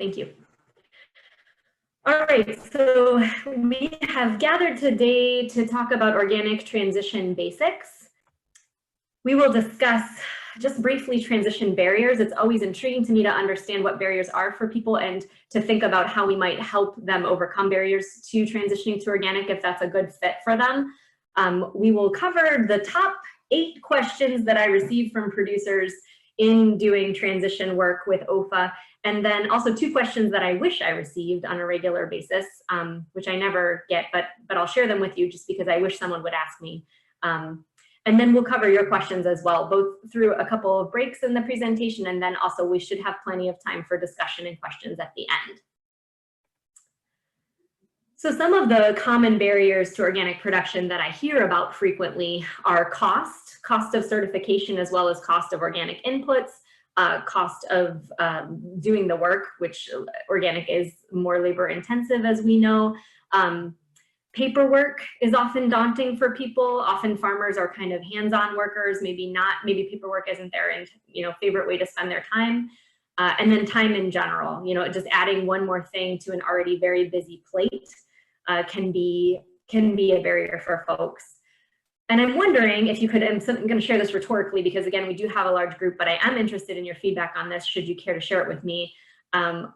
Thank you. All right, so we have gathered today to talk about organic transition basics. We will discuss just briefly transition barriers. It's always intriguing to me to understand what barriers are for people and to think about how we might help them overcome barriers to transitioning to organic if that's a good fit for them. We will cover the top 8 questions that I received from producers in doing transition work with OEFFA, and then also 2 questions that I wish I received on a regular basis, which I never get, but I'll share them with you just because I wish someone would ask me. And then we'll cover your questions as well, both through a couple of breaks in the presentation, and then also we should have plenty of time for discussion and questions at the end. So some of the common barriers to organic production that I hear about frequently are cost of certification, as well as cost of organic inputs, cost of doing the work, which organic is more labor intensive, as we know. Paperwork is often daunting for people. Often farmers are kind of hands-on workers, maybe paperwork isn't their favorite way to spend their time. And then time in general, just adding one more thing to an already very busy plate can be a barrier for folks. And I'm wondering if you could, I'm going to share this rhetorically because again, we do have a large group, but I am interested in your feedback on this, should you care to share it with me.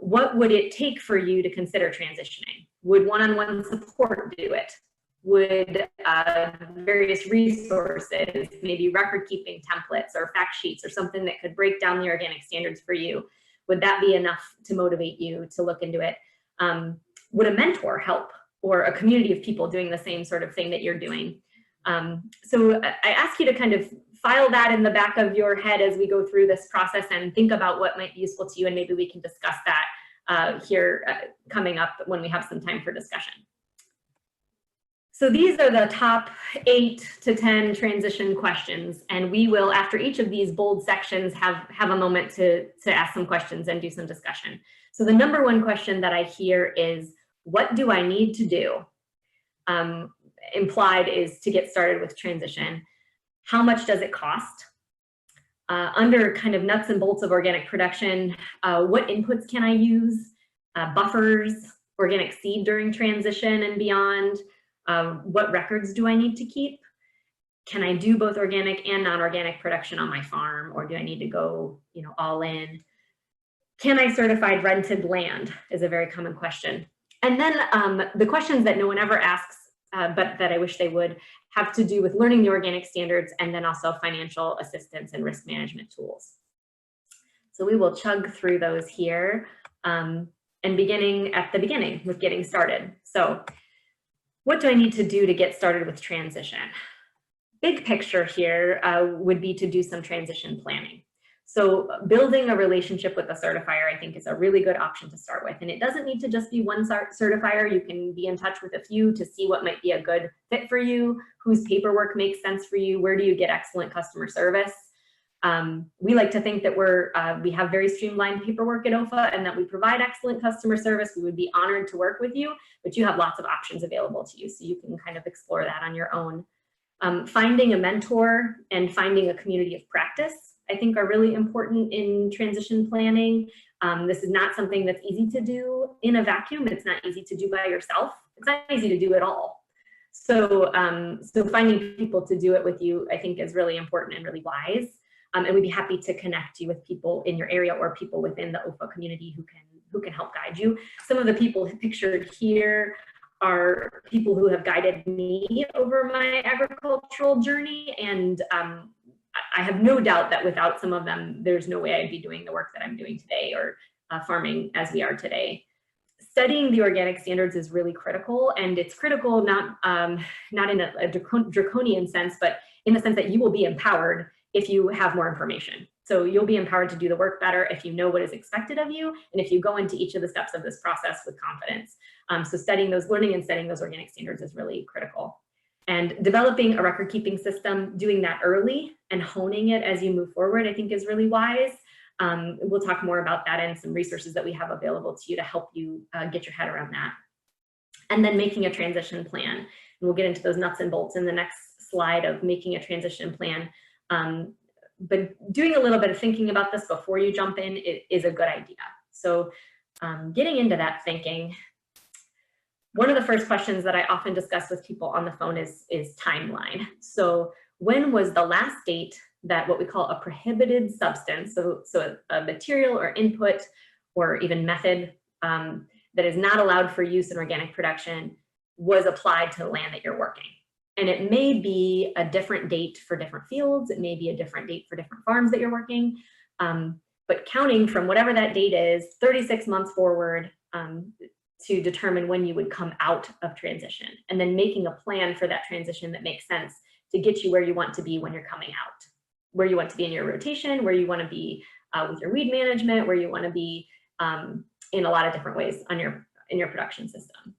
What would it take for you to consider transitioning? Would one-on-one support do it? Would various resources, maybe record-keeping templates or fact sheets or something that could break down the organic standards for you, would that be enough to motivate you to look into it? Would a mentor help, or a community of people doing the same sort of thing that you're doing? So I ask you to kind of file that in the back of your head as we go through this process and think about what might be useful to you, and maybe we can discuss that here coming up when we have some time for discussion. So these are the top 8 to 10 transition questions, and we will, after each of these bold sections, have a moment to ask some questions and do some discussion. So the number 1 question that I hear is, what do I need to do? Implied is to get started with transition. How much does it cost? Under kind of nuts and bolts of organic production, what inputs can I use? Buffers, organic seed during transition and beyond. What records do I need to keep? Can I do both organic and non-organic production on my farm, or do I need to go, all in? Can I certify rented land is a very common question. And then the questions that no one ever asks, but that I wish they would, have to do with learning the organic standards, and then also financial assistance and risk management tools. So we will chug through those here, and beginning at the beginning with getting started. So what do I need to do to get started with transition? Big picture here would be to do some transition planning. So building a relationship with a certifier, I think, is a really good option to start with. And it doesn't need to just be one certifier. You can be in touch with a few to see what might be a good fit for you, whose paperwork makes sense for you, where do you get excellent customer service. We like to think that we have very streamlined paperwork at OEFFA and that we provide excellent customer service. We would be honored to work with you, but you have lots of options available to you, so you can kind of explore that on your own. Finding a mentor and finding a community of practice, I think, are really important in transition planning. This is not something that's easy to do in a vacuum. It's not easy to do by yourself. It's not easy to do at all. So, so finding people to do it with you, I think, is really important and really wise. And we'd be happy to connect you with people in your area or people within the OEFFA community who can help guide you. Some of the people pictured here are people who have guided me over my agricultural journey, and I have no doubt that without some of them, there's no way I'd be doing the work that I'm doing today, or farming as we are today. Studying the organic standards is really critical, and it's critical not in a draconian sense, but in the sense that you will be empowered if you have more information. So you'll be empowered to do the work better if you know what is expected of you, and if you go into each of the steps of this process with confidence. So learning and studying those organic standards is really critical. And developing a record-keeping system, doing that early and honing it as you move forward, I think, is really wise. We'll talk more about that and some resources that we have available to you to help you get your head around that. And then making a transition plan. And we'll get into those nuts and bolts in the next slide of making a transition plan. But doing a little bit of thinking about this before you jump in is a good idea. So getting into that thinking, one of the first questions that I often discuss with people on the phone is timeline. So when was the last date that what we call a prohibited substance, so a material or input or even method that is not allowed for use in organic production, was applied to the land that you're working? And it may be a different date for different fields. It may be a different date for different farms that you're working. But counting from whatever that date is, 36 months forward, to determine when you would come out of transition, and then making a plan for that transition that makes sense to get you where you want to be when you're coming out, where you want to be in your rotation, where you want to be with your weed management, where you want to be in a lot of different ways on in your production system.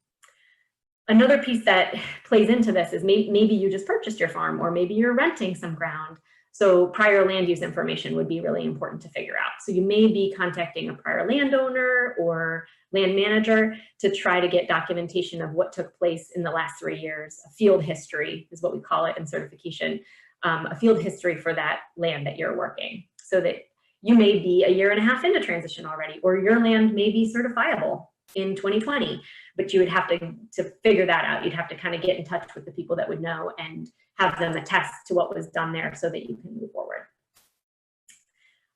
Another piece that plays into this is maybe you just purchased your farm, or maybe you're renting some ground. So prior land use information would be really important to figure out. So you may be contacting a prior landowner or land manager to try to get documentation of what took place in the last 3 years. A field history is what we call it in certification, a field history for that land that you're working, so that you may be a year and a half into transition already, or your land may be certifiable in 2020, but you would have to figure that out. You'd have to kind of get in touch with the people that would know and have them attest to what was done there so that you can move forward.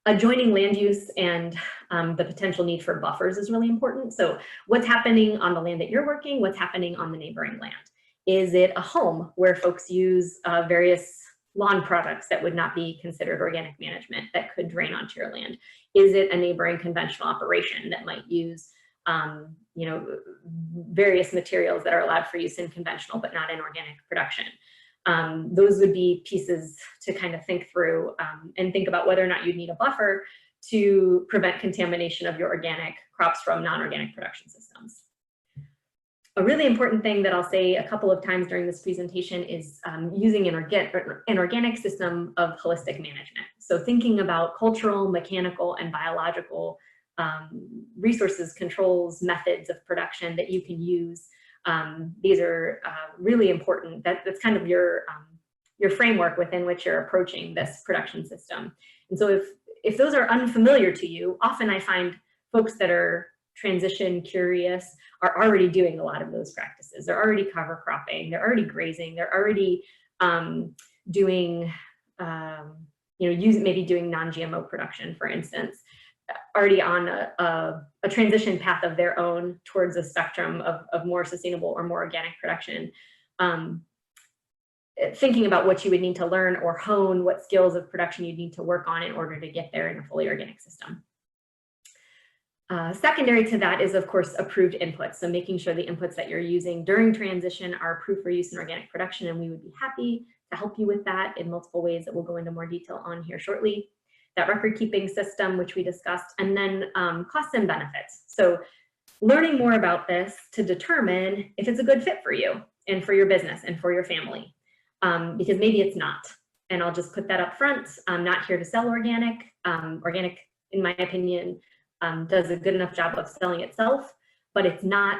Adjoining land use and the potential need for buffers is really important. So what's happening on the land that you're working? What's happening on the neighboring land? Is it a home where folks use various lawn products that would not be considered organic management that could drain onto your land? Is it a neighboring conventional operation that might use various materials that are allowed for use in conventional but not in organic production? Those would be pieces to kind of think through and think about whether or not you'd need a buffer to prevent contamination of your organic crops from non-organic production systems. A really important thing that I'll say a couple of times during this presentation is using an organic system of holistic management. So thinking about cultural, mechanical, and biological resources, controls, methods of production that you can use. These are really important. That's kind of your framework within which you're approaching this production system. And so if those are unfamiliar to you, often I find folks that are transition curious are already doing a lot of those practices. They're already cover cropping, they're already grazing, they're already doing, maybe doing non-GMO production, for instance, already on a transition path of their own towards a spectrum of more sustainable or more organic production. Thinking about what you would need to learn or hone, what skills of production you'd need to work on in order to get there in a fully organic system. Secondary to that is, of course, approved inputs. So making sure the inputs that you're using during transition are approved for use in organic production, and we would be happy to help you with that in multiple ways that we'll go into more detail on here shortly. That record keeping system, which we discussed, and then costs and benefits. So learning more about this to determine if it's a good fit for you and for your business and for your family, because maybe it's not. And I'll just put that up front. I'm not here to sell organic. Organic, in my opinion, does a good enough job of selling itself, but it's not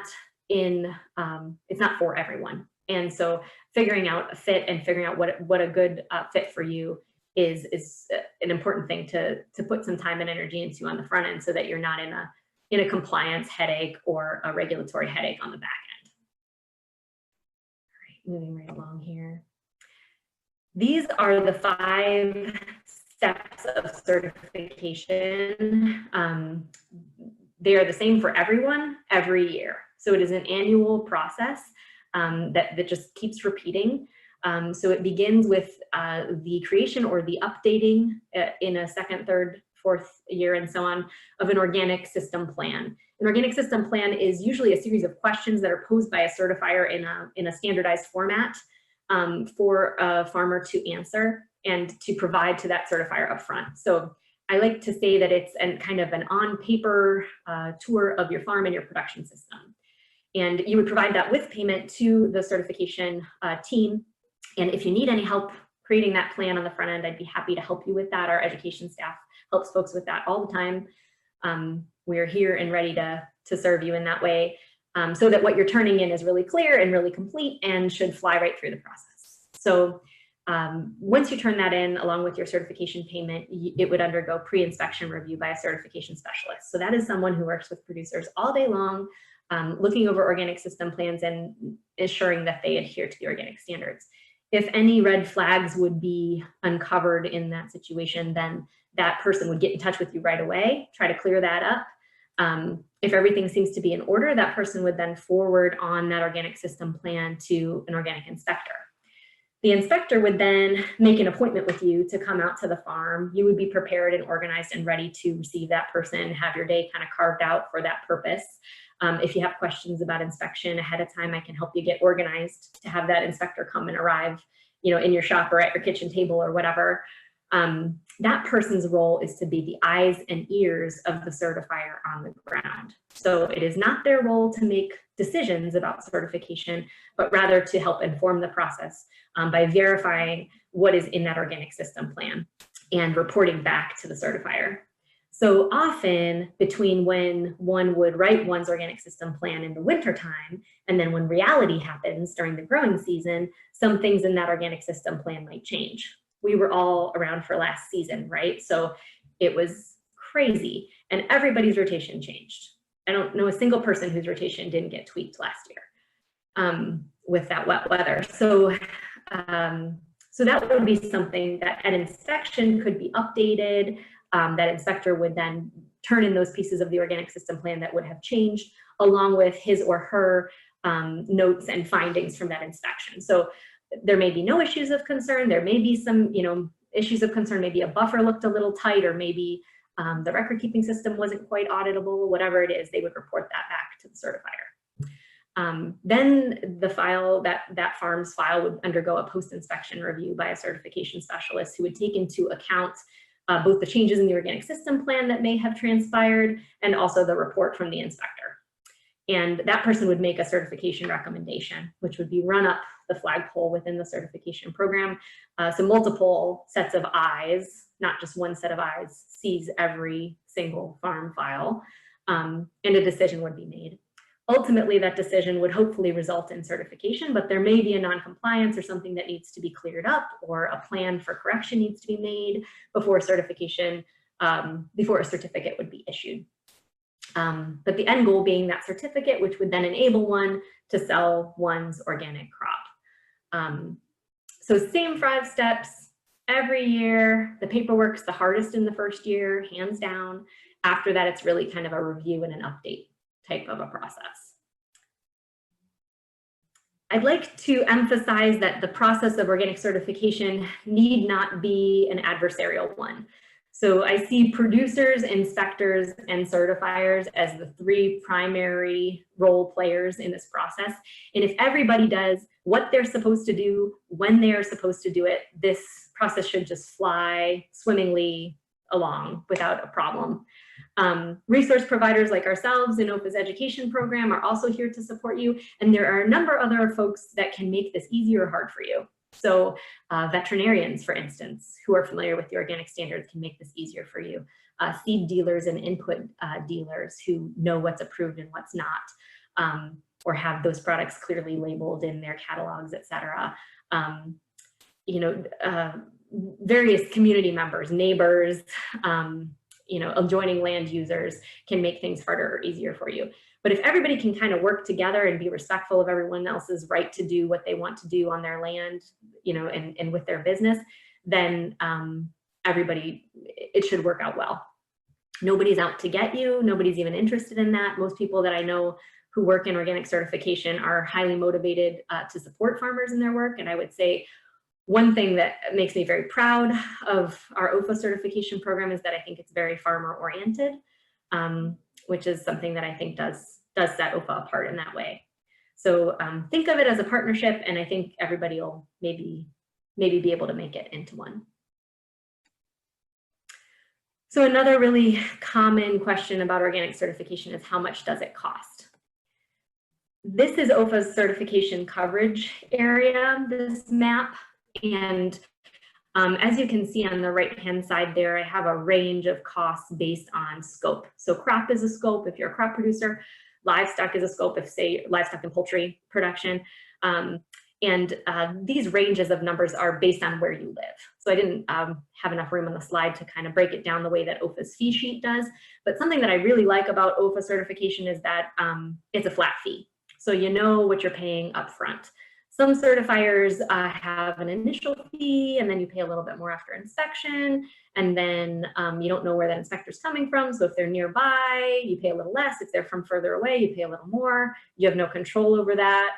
for everyone. And so figuring out a fit and figuring out what a good fit for you is an important thing to put some time and energy into on the front end, so that you're not in a compliance headache or a regulatory headache on the back end. All right, moving right along here. These are the 5 steps of certification. They are the same for everyone every year. So it is an annual process that just keeps repeating. So it begins with the creation or the updating in a 2nd, 3rd, 4th year and so on of an organic system plan. An organic system plan is usually a series of questions that are posed by a certifier in a standardized format for a farmer to answer and to provide to that certifier up front. So I like to say that it's kind of an on-paper tour of your farm and your production system. And you would provide that with payment to the certification team. And if you need any help creating that plan on the front end, I'd be happy to help you with that. Our education staff helps folks with that all the time. We're here and ready to serve you in that way, so that what you're turning in is really clear and really complete and should fly right through the process. So Once you turn that in, along with your certification payment, it would undergo pre-inspection review by a certification specialist. So that is someone who works with producers all day long, looking over organic system plans and ensuring that they adhere to the organic standards. If any red flags would be uncovered in that situation, then that person would get in touch with you right away, try to clear that up. If everything seems to be in order, that person would then forward on that organic system plan to an organic inspector. The inspector would then make an appointment with you to come out to the farm. You would be prepared and organized and ready to receive that person, have your day kind of carved out for that purpose. If you have questions about inspection ahead of time, I can help you get organized to have that inspector come and arrive, you know, in your shop or at your kitchen table or whatever. That person's role is to be the eyes and ears of the certifier on the ground. So it is not their role to make decisions about certification, but rather to help inform the process by verifying what is in that organic system plan and reporting back to the certifier. So often between when one would write one's organic system plan in the wintertime and then when reality happens during the growing season, some things in that organic system plan might change. We were all around for last season, right? So it was crazy and everybody's rotation changed. I don't know a single person whose rotation didn't get tweaked last year with that wet weather. So that would be something that an inspection could be updated. That inspector would then turn in those pieces of the organic system plan that would have changed along with his or her notes and findings from that inspection. So there may be no issues of concern. There may be some, you know, issues of concern. Maybe a buffer looked a little tight, or maybe the record keeping system wasn't quite auditable. Whatever it is, they would report that back to the certifier. Then the file, that farm's file would undergo a post-inspection review by a certification specialist who would take into account both the changes in the organic system plan that may have transpired and also the report from the inspector. And that person would make a certification recommendation, which would be run up the flagpole within the certification program. So multiple sets of eyes, not just one set of eyes, sees every single farm file, and a decision would be made. Ultimately, that decision would hopefully result in certification, but there may be a non-compliance or something that needs to be cleared up, or a plan for correction needs to be made before certification, before a certificate would be issued. But the end goal being that certificate, which would then enable one to sell one's organic crop. So same 5 steps every year. The paperwork's the hardest in the first year, hands down. After that, it's really kind of a review and an update type of a process. I'd like to emphasize that the process of organic certification need not be an adversarial one. So I see producers, inspectors, and certifiers as the 3 primary role players in this process. And if everybody does what they're supposed to do, when they are supposed to do it, this process should just fly swimmingly along without a problem. Resource providers like ourselves in OEFFA's education program are also here to support you. And there are a number of other folks that can make this easy or hard for you. So veterinarians, for instance, who are familiar with the organic standards can make this easier for you. Seed dealers and input dealers who know what's approved and what's not, or have those products clearly labeled in their catalogs, et cetera. Various community members, neighbors, adjoining land users can make things harder or easier for you. But if everybody can kind of work together and be respectful of everyone else's right to do what they want to do on their land, and with their business, then it should work out well. Nobody's out to get you. Nobody's even interested in that. Most people that I know who work in organic certification are highly motivated to support farmers in their work. And I would say one thing that makes me very proud of our OEFFA certification program is that I think it's very farmer oriented, which is something that I think does set OEFFA apart in that way. So think of it as a partnership, and I think everybody will maybe be able to make it into one. So another really common question about organic certification is, how much does it cost? This is OEFFA's certification coverage area, this map. And as you can see on the right-hand side there, I have a range of costs based on scope. So crop is a scope if you're a crop producer, livestock is a scope if, say, livestock and poultry production. And these ranges of numbers are based on where you live. So I didn't have enough room on the slide to kind of break it down the way that OEFFA's fee sheet does. But something that I really like about OEFFA certification is that it's a flat fee. So you know what you're paying up front. Some certifiers have an initial fee, and then you pay a little bit more after inspection, and then you don't know where that inspector's coming from. So if they're nearby, you pay a little less. If they're from further away, you pay a little more. You have no control over that.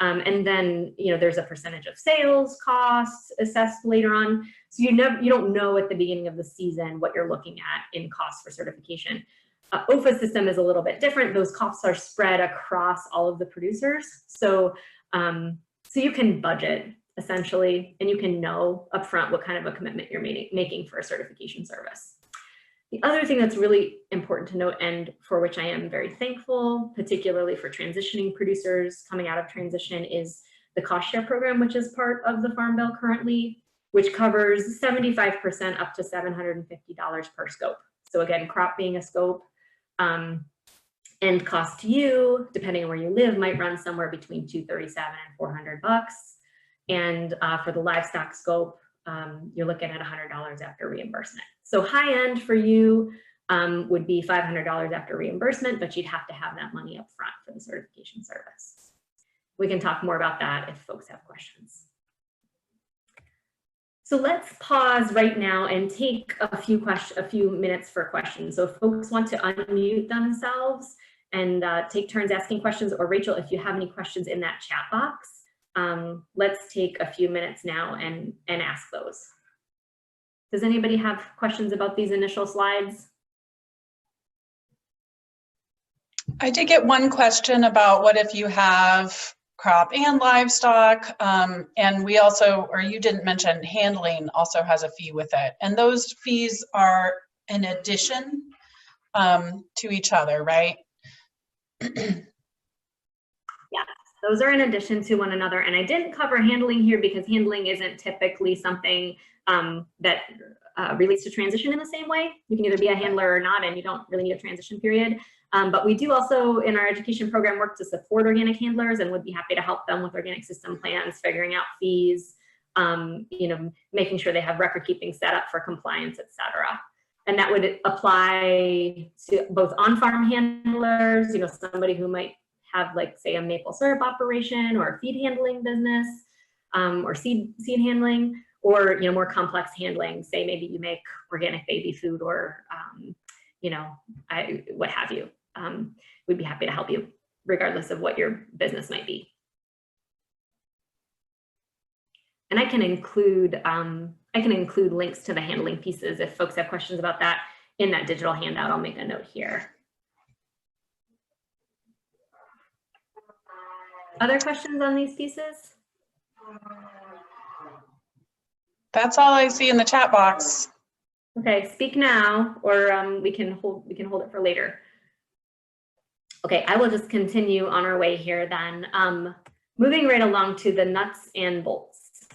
And then, you know, there's a percentage of sales costs assessed later on. So you don't know at the beginning of the season what you're looking at in costs for certification. OEFFA system is a little bit different. Those costs are spread across all of the producers. So, so you can budget essentially, and you can know upfront what kind of a commitment you're making for a certification service. The other thing that's really important to note, and for which I am very thankful, particularly for transitioning producers coming out of transition, is the cost share program, which is part of the Farm Bill currently, which covers 75% up to $750 per scope. So again, crop being a scope, and cost to you, depending on where you live, might run somewhere between $237 and $400. And for the livestock scope, you're looking at $100 after reimbursement. So high end for you would be $500 after reimbursement, but you'd have to have that money up front for the certification service. We can talk more about that if folks have questions. So let's pause right now and take a few minutes for questions. So if folks want to unmute themselves and take turns asking questions, or Rachel, if you have any questions in that chat box, let's take a few minutes now and ask those. Does anybody have questions about these initial slides? I did get one question about what if you have crop and livestock, and we also, or you didn't mention, handling also has a fee with it. And those fees are in addition to each other, right? Yeah, those are in addition to one another. And I didn't cover handling here because handling isn't typically something that relates to transition in the same way. You can either be a handler or not, and you don't really need a transition period. But we do also in our education program work to support organic handlers, and would be happy to help them with organic system plans, figuring out fees, you know, making sure they have record keeping set up for compliance, et cetera. And that would apply to both on-farm handlers, you know, somebody who might have, like, say, a maple syrup operation or a feed handling business, or seed handling, or, you know, more complex handling. Say maybe you make organic baby food, or you know, what have you. We'd be happy to help you regardless of what your business might be. And I can include links to the handling pieces if folks have questions about that in that digital handout. I'll make a note here. Other questions on these pieces? That's all I see in the chat box. Okay, speak now, or we can hold it for later. Okay, I will just continue on our way here then. Moving right along to the nuts and bolts.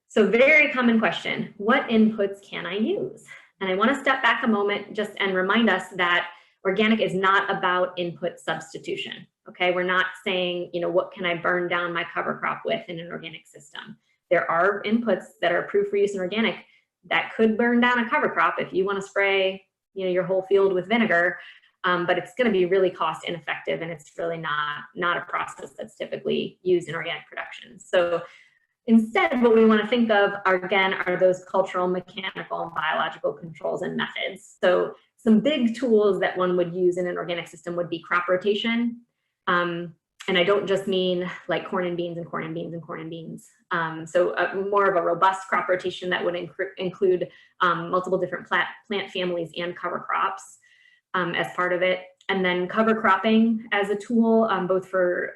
So very common question, what inputs can I use? And I want to step back a moment just and remind us that organic is not about input substitution. Okay, we're not saying, you know, what can I burn down my cover crop with in an organic system? There are inputs that are approved for use in organic that could burn down a cover crop if you want to spray, you know, your whole field with vinegar, but it's going to be really cost ineffective, and it's really not a process that's typically used in organic production. So instead, what we want to think of are those cultural, mechanical, and biological controls and methods. So some big tools that one would use in an organic system would be crop rotation. And I don't just mean like corn and beans and corn and beans and corn and beans. So more of a robust crop rotation that would include multiple different plant families and cover crops as part of it. And then cover cropping as a tool, both for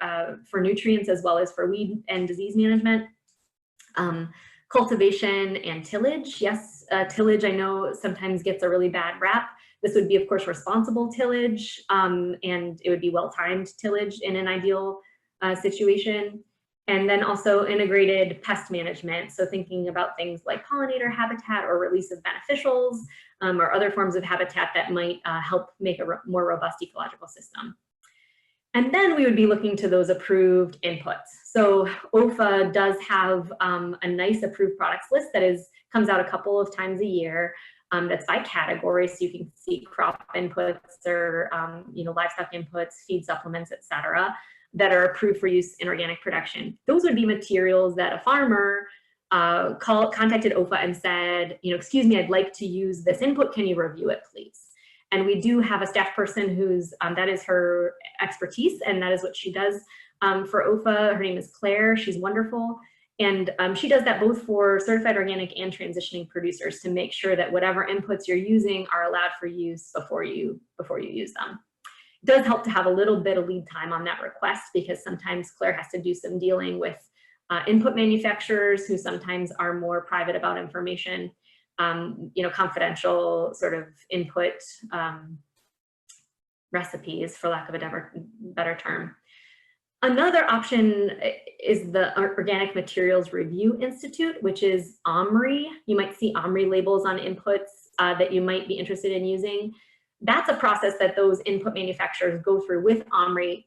nutrients as well as for weed and disease management. Cultivation and tillage. Yes, tillage I know sometimes gets a really bad rap. This would be, of course, responsible tillage, and it would be well-timed tillage in an ideal situation. And then also integrated pest management. So thinking about things like pollinator habitat or release of beneficials, or other forms of habitat that might help make a more robust ecological system. And then we would be looking to those approved inputs. So OEFFA does have a nice approved products list that comes out a couple of times a year. That's by category, so you can see crop inputs or livestock inputs, feed supplements, etc., that are approved for use in organic production. Those would be materials that a farmer contacted OEFFA and said, excuse me, I'd like to use this input. Can you review it, please? And we do have a staff person who's that is her expertise, and that is what she does for OEFFA. Her name is Claire. She's wonderful. And she does that both for certified organic and transitioning producers to make sure that whatever inputs you're using are allowed for use before you use them. It does help to have a little bit of lead time on that request, because sometimes Claire has to do some dealing with input manufacturers who sometimes are more private about information, confidential sort of input recipes, for lack of a better term. Another option is the Organic Materials Review Institute, which is OMRI. You might see OMRI labels on inputs that you might be interested in using. That's a process that those input manufacturers go through with OMRI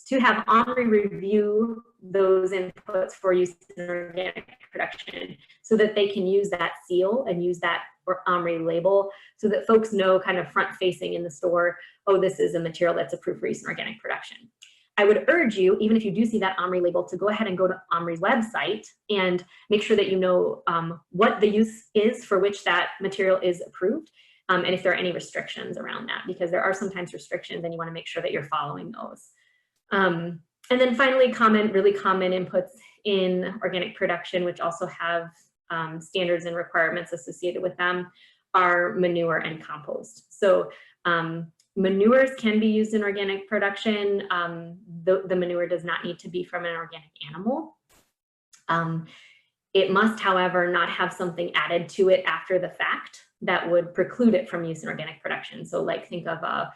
to have OMRI review those inputs for use in organic production, so that they can use that seal and use that OMRI label, so that folks know kind of front facing in the store, oh, this is a material that's approved for use in organic production. I would urge you, even if you do see that OMRI label, to go ahead and go to OMRI's website and make sure that you know what the use is for which that material is approved, and if there are any restrictions around that, because there are sometimes restrictions and you want to make sure that you're following those. And then finally, really common inputs in organic production, which also have standards and requirements associated with them, are manure and compost. So manures can be used in organic production. The manure does not need to be from an organic animal. It must, however, not have something added to it after the fact that would preclude it from use in organic production. So like think of a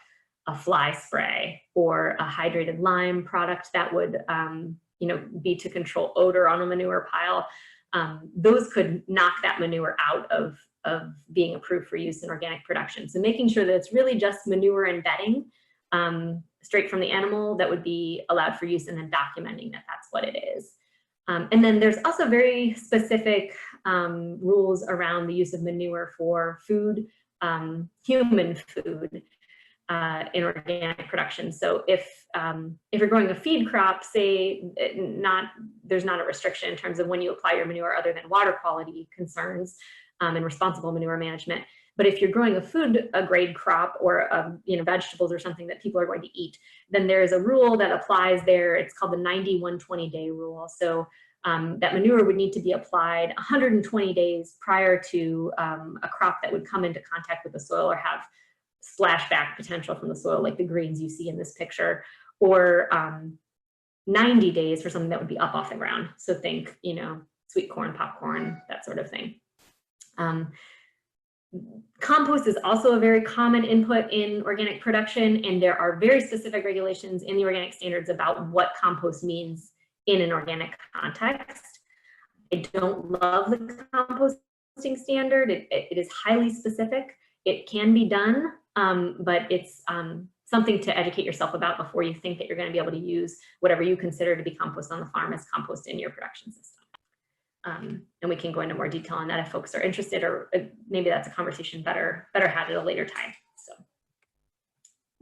fly spray or a hydrated lime product that would be to control odor on a manure pile. Those could knock that manure out of being approved for use in organic production. So making sure that it's really just manure and bedding straight from the animal that would be allowed for use, and then documenting that that's what it is. And then there's also very specific rules around the use of manure for food, human food in organic production. So if you're growing a feed crop, say there's not a restriction in terms of when you apply your manure other than water quality concerns and responsible manure management. But if you're growing a grade crop or vegetables or something that people are going to eat, then there is a rule that applies there. It's called the 90-120 day rule. So that manure would need to be applied 120 days prior to a crop that would come into contact with the soil or have splashback potential from the soil, like the greens you see in this picture, or 90 days for something that would be up off the ground. So think, sweet corn, popcorn, that sort of thing. Compost is also a very common input in organic production, and there are very specific regulations in the organic standards about what compost means in an organic context. I don't love the composting standard. It is highly specific. It can be done, but it's something to educate yourself about before you think that you're going to be able to use whatever you consider to be compost on the farm as compost in your production system. And we can go into more detail on that if folks are interested, or maybe that's a conversation better had at a later time. So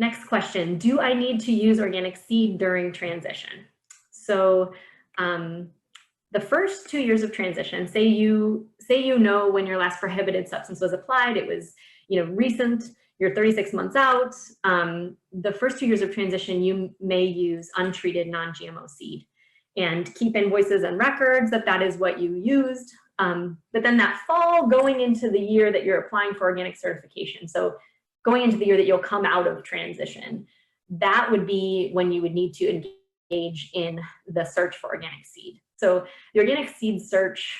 next question, do I need to use organic seed during transition? So the first 2 years of transition, say you know when your last prohibited substance was applied, it was recent, you're 36 months out, the first 2 years of transition, you may use untreated non-GMO seed and keep invoices and records that is what you used. But then that fall, going into the year that you're applying for organic certification, so going into the year that you'll come out of transition, that would be when you would need to engage in the search for organic seed. So the organic seed search,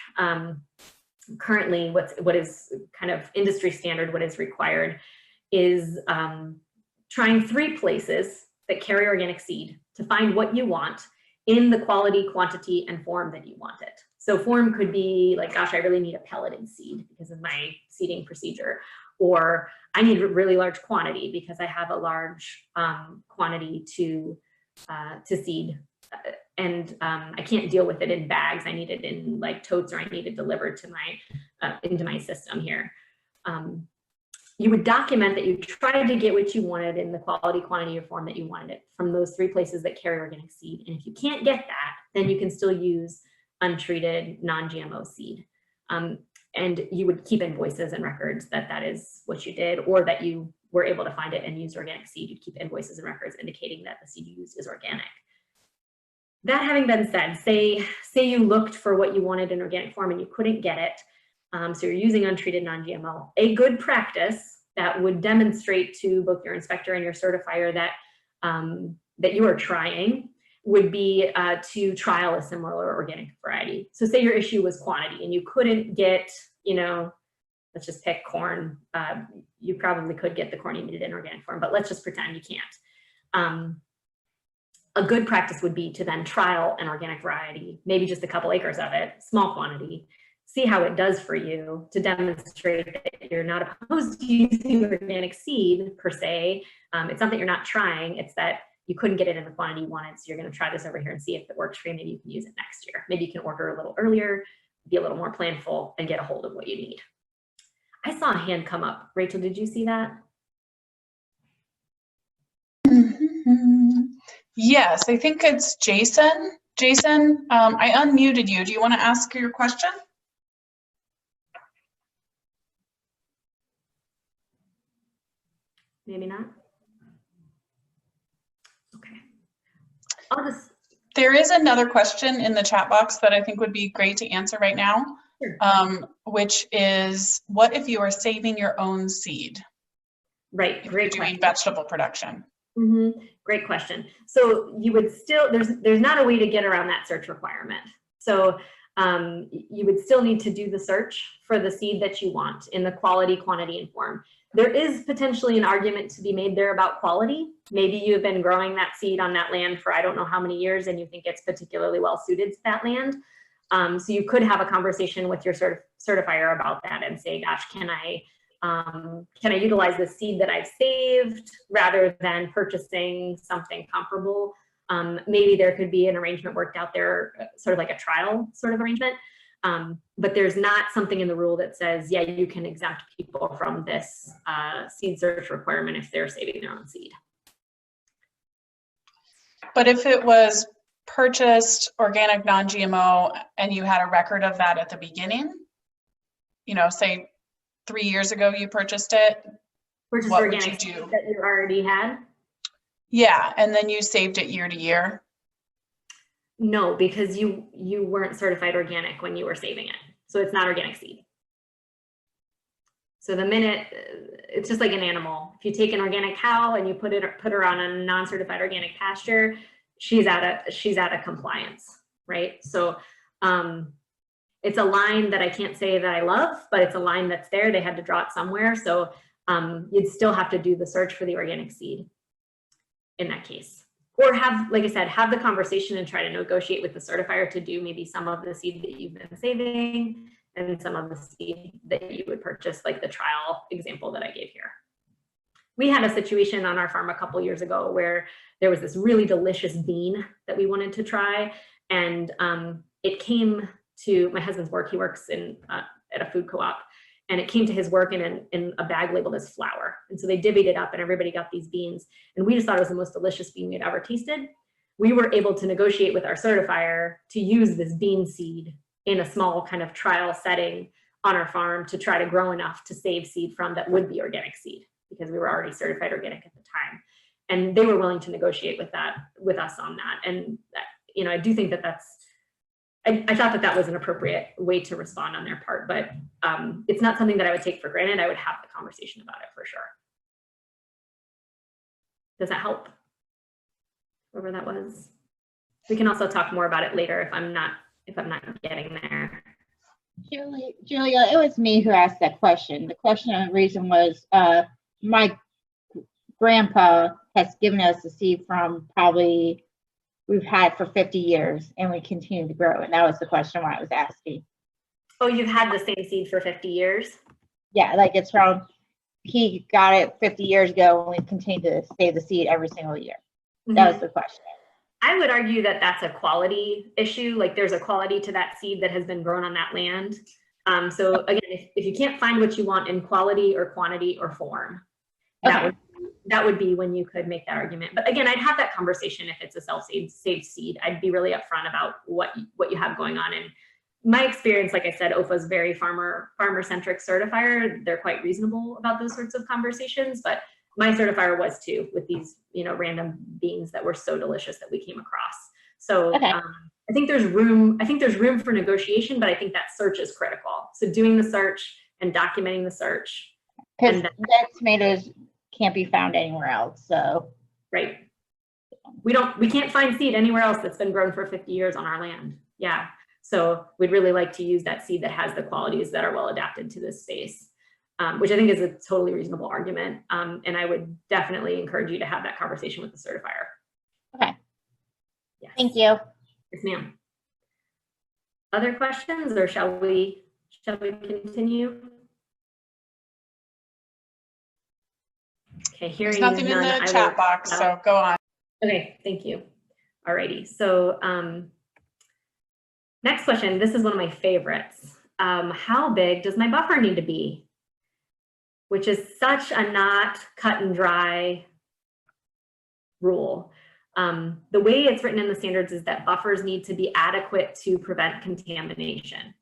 currently what is kind of industry standard, what is required, is trying 3 places that carry organic seed to find what you want in the quality, quantity, and form that you want it. So form could be like, gosh, I really need a pelleted seed because of my seeding procedure, or I need a really large quantity because I have a large quantity to to seed. And I can't deal with it in bags. I need it in like totes, or I need it delivered to my into my system here. You would document that you tried to get what you wanted in the quality, quantity, or form that you wanted it from those 3 places that carry organic seed. And if you can't get that, then you can still use untreated non-GMO seed. And you would keep invoices and records that that is what you did, or that you were able to find it and use organic seed. You'd keep invoices and records indicating that the seed you used is organic. That having been said, say you looked for what you wanted in organic form and you couldn't get it. So you're using untreated non-GMO. A good practice that would demonstrate to both your inspector and your certifier that, that you are trying would be to trial a similar organic variety. So say your issue was quantity and you couldn't get, you know, let's just pick corn. You probably could get the corn you needed in organic form, but let's just pretend you can't. A good practice would be to then trial an organic variety, maybe just a couple acres of it, small quantity, see how it does for you, to demonstrate that you're not opposed to using organic seed per se. It's not that you're not trying, it's that you couldn't get it in the quantity you wanted. So you're going to try this over here and see if it works for you. Maybe you can use it next year. Maybe you can order a little earlier, be a little more planful, and get a hold of what you need. I saw a hand come up. Rachel, did you see that? Yes, I think it's Jason. Jason, I unmuted you. Do you want to ask your question? Maybe not. Okay. There is another question in the chat box that I think would be great to answer right now, Sure. which is, what if you are saving your own seed? Right, great doing vegetable production. Great question. So you would still, there's not a way to get around that search requirement. So you would still need to do the search for the seed that you want in the quality, quantity, and form. There is potentially an argument to be made there about quality. Maybe you've been growing that seed on that land for I don't know how many years and you think it's particularly well suited to that land. So you could have a conversation with your certifier about that and say, gosh, can I utilize the seed that I've saved rather than purchasing something comparable? Maybe there could be an arrangement worked out there, sort of like a trial sort of arrangement. But there's not something in the rule that says, yeah, you can exempt people from this seed search requirement if they're saving their own seed. But if it was purchased organic non-GMO and you had a record of that at the beginning, you know, say 3 years ago you purchased it, Purchased what organic would you do? That you already had? Yeah, and then you saved it year to year? No, because you weren't certified organic when you were saving it. So it's not organic seed. So the minute, it's just like an animal. If you take an organic cow and you put her on a non-certified organic pasture, she's out of compliance, right? So it's a line that I can't say that I love, but it's a line that's there. They had to draw it somewhere. So you'd still have to do the search for the organic seed in that case. Or have, like I said, have the conversation and try to negotiate with the certifier to do maybe some of the seed that you've been saving and some of the seed that you would purchase, like the trial example that I gave here. We had a situation on our farm a couple years ago where there was this really delicious bean that we wanted to try. And it came to my husband's work. He works in at a food co-op. And it came to his work in a bag labeled as flour. And so they divvied it up and everybody got these beans. And we just thought it was the most delicious bean we had ever tasted. We were able to negotiate with our certifier to use this bean seed in a small kind of trial setting on our farm to try to grow enough to save seed from that would be organic seed, because we were already certified organic at the time. And they were willing to negotiate with us on that. And you know, I do think that that's, I thought that was an appropriate way to respond on their part, but it's not something that I would take for granted. I would have the conversation about it for sure. Does that help? Whoever that was. We can also talk more about it later if I'm not getting there. Julia, it was me who asked that question. The question and reason was my grandpa has given us the seed from probably we've had for 50 years and we continue to grow. And that was the question why I was asking. Oh, you've had the same seed for 50 years? Yeah, like it's from, he got it 50 years ago and we continue to save the seed every single year. That was the question. I would argue that that's a quality issue. Like there's a quality to that seed that has been grown on that land. So again, if you can't find what you want in quality or quantity or form, that would be when you could make that argument. But again, I'd have that conversation if it's a self-saved seed. I'd be really upfront about what you have going on. And my experience, like I said, OEFFA is very farmer-centric certifier. They're quite reasonable about those sorts of conversations, but my certifier was too, with these, you know, random beans that were so delicious that we came across. So I think there's room for negotiation, but I think that search is critical. So doing the search and documenting the search. Because that tomatoes can't be found anywhere else, so. Right. We can't find seed anywhere else that's been grown for 50 years on our land. Yeah. So we'd really like to use that seed that has the qualities that are well adapted to this space, which I think is a totally reasonable argument. And I would definitely encourage you to have that conversation with the certifier. Okay. Yes. Thank you. Yes, ma'am. Other questions, or shall we continue? Okay, hearing There's nothing in none, the chat box, so go on. Okay, thank you. Alrighty, so next question. This is one of my favorites. How big does my buffer need to be? Which is such a not cut and dry rule. The way it's written in the standards is that buffers need to be adequate to prevent contamination.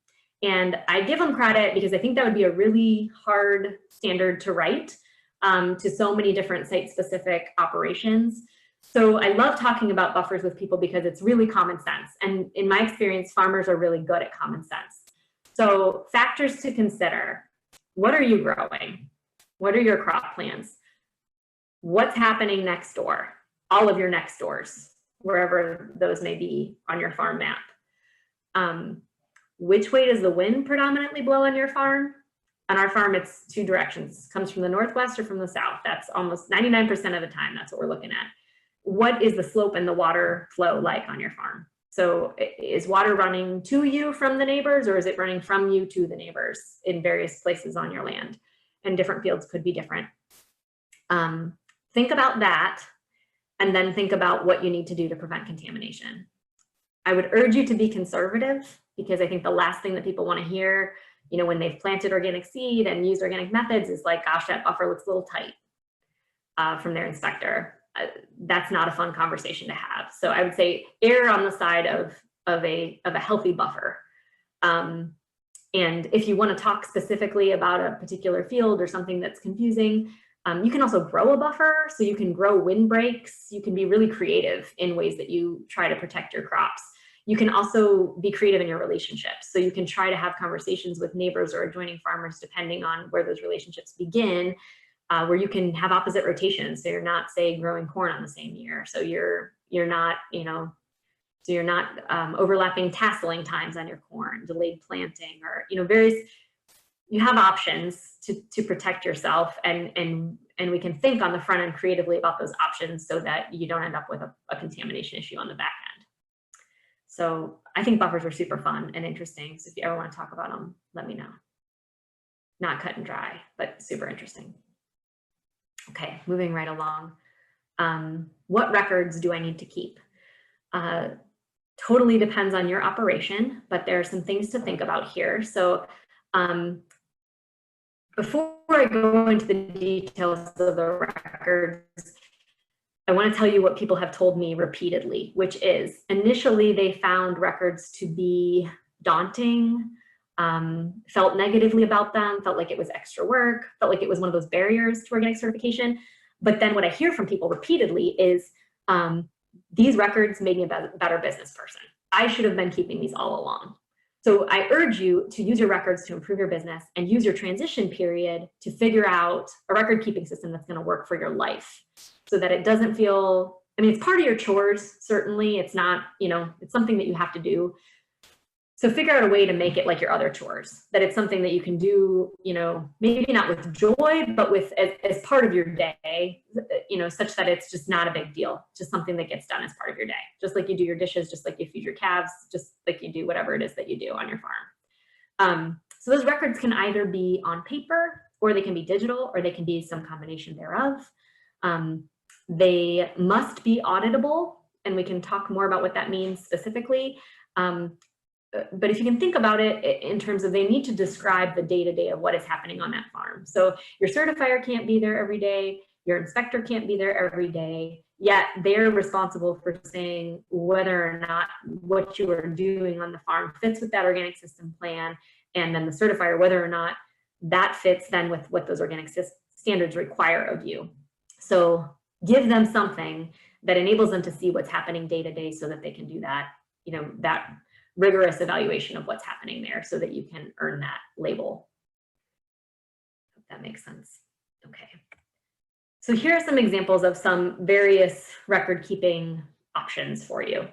And I give them credit because I think that would be a really hard standard to write to so many different site-specific operations. So I love talking about buffers with people because it's really common sense. And in my experience, farmers are really good at common sense. So factors to consider: what are you growing? What are your crop plans? What's happening next door? All of your next doors, wherever those may be on your farm map. Which way does the wind predominantly blow on your farm? On our farm, it's two directions. It comes from the northwest or from the south. That's almost 99% of the time, that's what we're looking at. What is the slope and the water flow like on your farm? So is water running to you from the neighbors, or is it running from you to the neighbors in various places on your land? And different fields could be different. Think about that, and then think about what you need to do to prevent contamination. I would urge you to be conservative, because I think the last thing that people want to hear, you know, when they've planted organic seed and used organic methods is like, gosh, that buffer looks a little tight from their inspector. That's not a fun conversation to have. So I would say err on the side of a healthy buffer. And if you want to talk specifically about a particular field or something that's confusing, you can also grow a buffer. So you can grow windbreaks. You can be really creative in ways that you try to protect your crops. You can also be creative in your relationships. So you can try to have conversations with neighbors or adjoining farmers, depending on where those relationships begin, where you can have opposite rotations. So you're not, say, growing corn on the same year. So you're not, you know, so you're not overlapping tasseling times on your corn, delayed planting, or, you know, various. You have options to protect yourself, and we can think on the front end creatively about those options so that you don't end up with a contamination issue on the back end. So I think buffers are super fun and interesting. So if you ever want to talk about them, let me know. Not cut and dry, but super interesting. Okay, moving right along. What records do I need to keep? Totally depends on your operation, but there are some things to think about here. So before I go into the details of the records, I want to tell you what people have told me repeatedly, which is initially they found records to be daunting, felt negatively about them, felt like it was extra work, felt like it was one of those barriers to organic certification. But then what I hear from people repeatedly is these records made me a better business person. I should have been keeping these all along. So I urge you to use your records to improve your business, and use your transition period to figure out a record keeping system that's going to work for your life, so that it doesn't feel, I mean, it's part of your chores, certainly. It's not, you know, it's something that you have to do. So figure out a way to make it like your other chores, that it's something that you can do, you know, maybe not with joy, but with as part of your day, you know, such that it's just not a big deal, just something that gets done as part of your day, just like you do your dishes, just like you feed your calves, just like you do whatever it is that you do on your farm. So those records can either be on paper, or they can be digital, or they can be some combination thereof. They must be auditable. and we can talk more about what that means specifically. But if you can think about it in terms of they need to describe the day-to-day of what is happening on that farm. So your certifier can't be there every day, your inspector can't be there every day, yet they're responsible for saying whether or not what you are doing on the farm fits with that organic system plan, and then the certifier, whether or not that fits then with what those organic standards require of you. So give them something that enables them to see what's happening day to day so that they can do that, you know, that rigorous evaluation of what's happening there so that you can earn that label. Hope that makes sense. Okay. So here are some examples of some various record keeping options for you.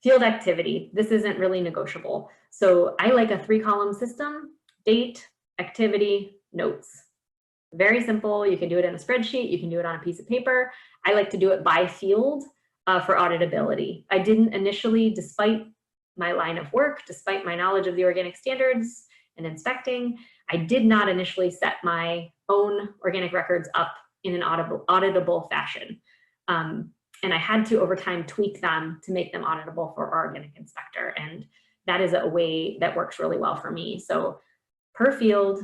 Field activity, this isn't really negotiable. So I like a 3-column system: date, activity, notes. Very simple. You can do it in a spreadsheet. You can do it on a piece of paper. I like to do it by field for auditability. I didn't initially, despite my line of work, despite my knowledge of the organic standards and inspecting, I did not initially set my own organic records up in an auditable fashion. And I had to, over time, tweak them to make them auditable for our organic inspector. And that is a way that works really well for me. So per field,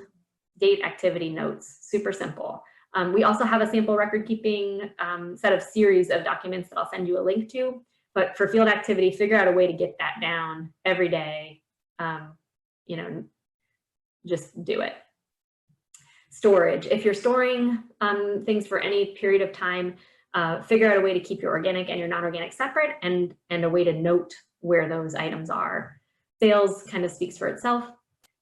date, activity, notes, super simple. We also have a sample record keeping set of series of documents that I'll send you a link to. But for field activity, figure out a way to get that down every day. You know, just do it. Storage. If you're storing things for any period of time, figure out a way to keep your organic and your non-organic separate, and a way to note where those items are. Sales kind of speaks for itself.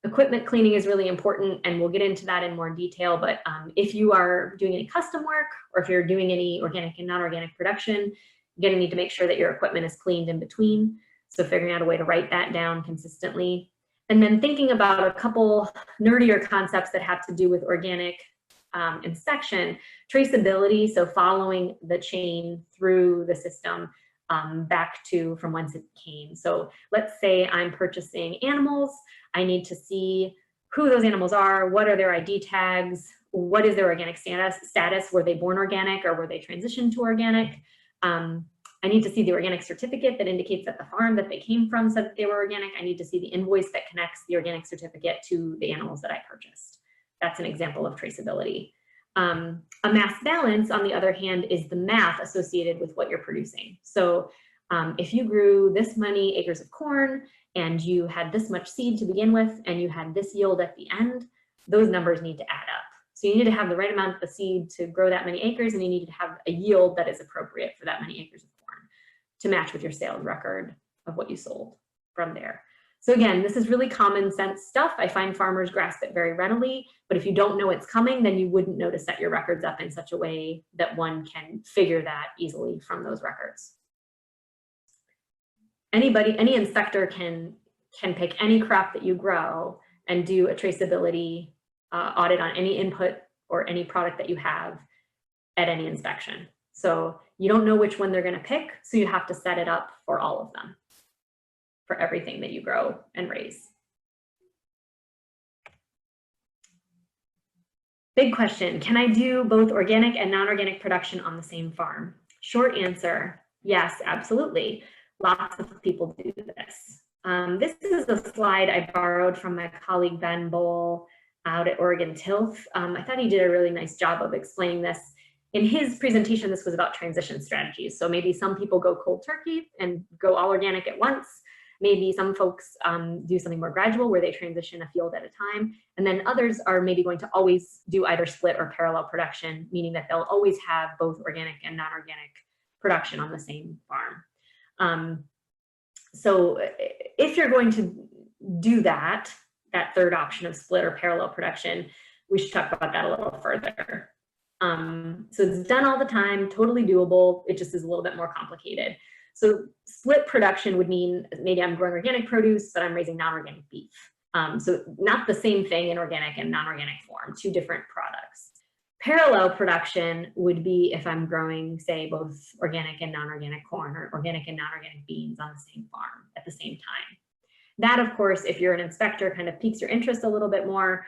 Equipment cleaning is really important, and we'll get into that in more detail, but if you are doing any custom work, or if you're doing any organic and non-organic production, you're gonna need to make sure that your equipment is cleaned in between. So figuring out a way to write that down consistently. And then thinking about a couple nerdier concepts that have to do with organic inspection, traceability, so following the chain through the system back to from whence it came. So let's say I'm purchasing animals. I need to see who those animals are, what are their ID tags, what is their organic status, were they born organic or were they transitioned to organic? I need to see the organic certificate that indicates that the farm that they came from said that they were organic. I need to see the invoice that connects the organic certificate to the animals that I purchased. That's an example of traceability. A mass balance, on the other hand, is the math associated with what you're producing. So if you grew this many acres of corn and you had this much seed to begin with and you had this yield at the end, those numbers need to add up. So you need to have the right amount of the seed to grow that many acres, and you need to have a yield that is appropriate for that many acres of corn to match with your sales record of what you sold from there. So again, this is really common sense stuff. I find farmers grasp it very readily, but if you don't know it's coming, then you wouldn't know to set your records up in such a way that one can figure that easily from those records. Any inspector can pick any crop that you grow and do a traceability audit on any input or any product that you have at any inspection. So you don't know which one they're going to pick, so you have to set it up for all of them, for everything that you grow and raise. Big question, can I do both organic and non-organic production on the same farm? Short answer, yes, absolutely. Lots of people do this. This is a slide I borrowed from my colleague Ben Bowl out at Oregon Tilth. I thought he did a really nice job of explaining this. In his presentation, this was about transition strategies. So maybe some people go cold turkey and go all organic at once. Maybe some folks do something more gradual where they transition a field at a time. And then others are maybe going to always do either split or parallel production, meaning that they'll always have both organic and non-organic production on the same farm. So if you're going to do that third option of split or parallel production, we should talk about that a little further. So it's done all the time, totally doable. It just is a little bit more complicated. So split production would mean maybe I'm growing organic produce, but I'm raising non-organic beef. So not the same thing in organic and non-organic form, two different products. Parallel production would be if I'm growing, say, both organic and non-organic corn or organic and non-organic beans on the same farm at the same time. That, of course, if you're an inspector, kind of piques your interest a little bit more,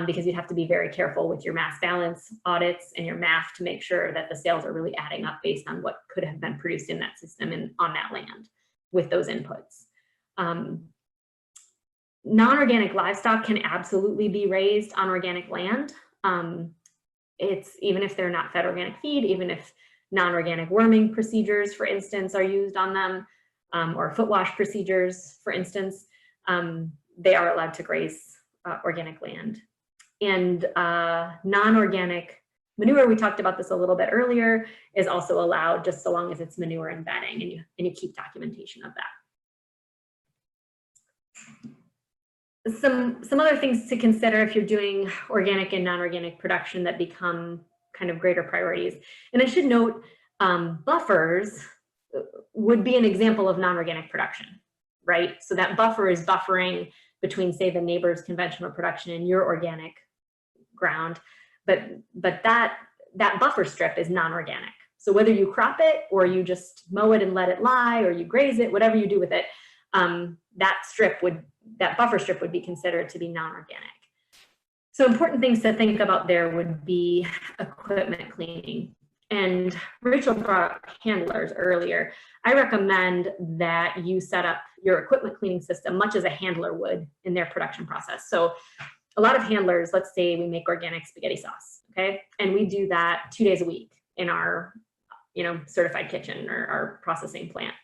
because you'd have to be very careful with your mass balance audits and your math to make sure that the sales are really adding up based on what could have been produced in that system and on that land with those inputs. Non-organic livestock can absolutely be raised on organic land. It's even if they're not fed organic feed, even if non-organic worming procedures, for instance, are used on them, or foot wash procedures, for instance, they are allowed to graze organic land. And non-organic manure, we talked about this a little bit earlier, is also allowed just so long as it's manure and bedding, and you keep documentation of that. Some other things to consider if you're doing organic and non-organic production that become kind of greater priorities. And I should note, buffers would be an example of non-organic production, right? So that buffer is buffering between, say, the neighbor's conventional production and your organic ground, but that buffer strip is non-organic. So whether you crop it or you just mow it and let it lie, or you graze it, whatever you do with it, that buffer strip would be considered to be non-organic. So important things to think about there would be equipment cleaning. And Rachel brought up handlers earlier. I recommend that you set up your equipment cleaning system much as a handler would in their production process. So a lot of handlers, let's say we make organic spaghetti sauce, okay? And we do that 2 days a week in our, certified kitchen or our processing plant.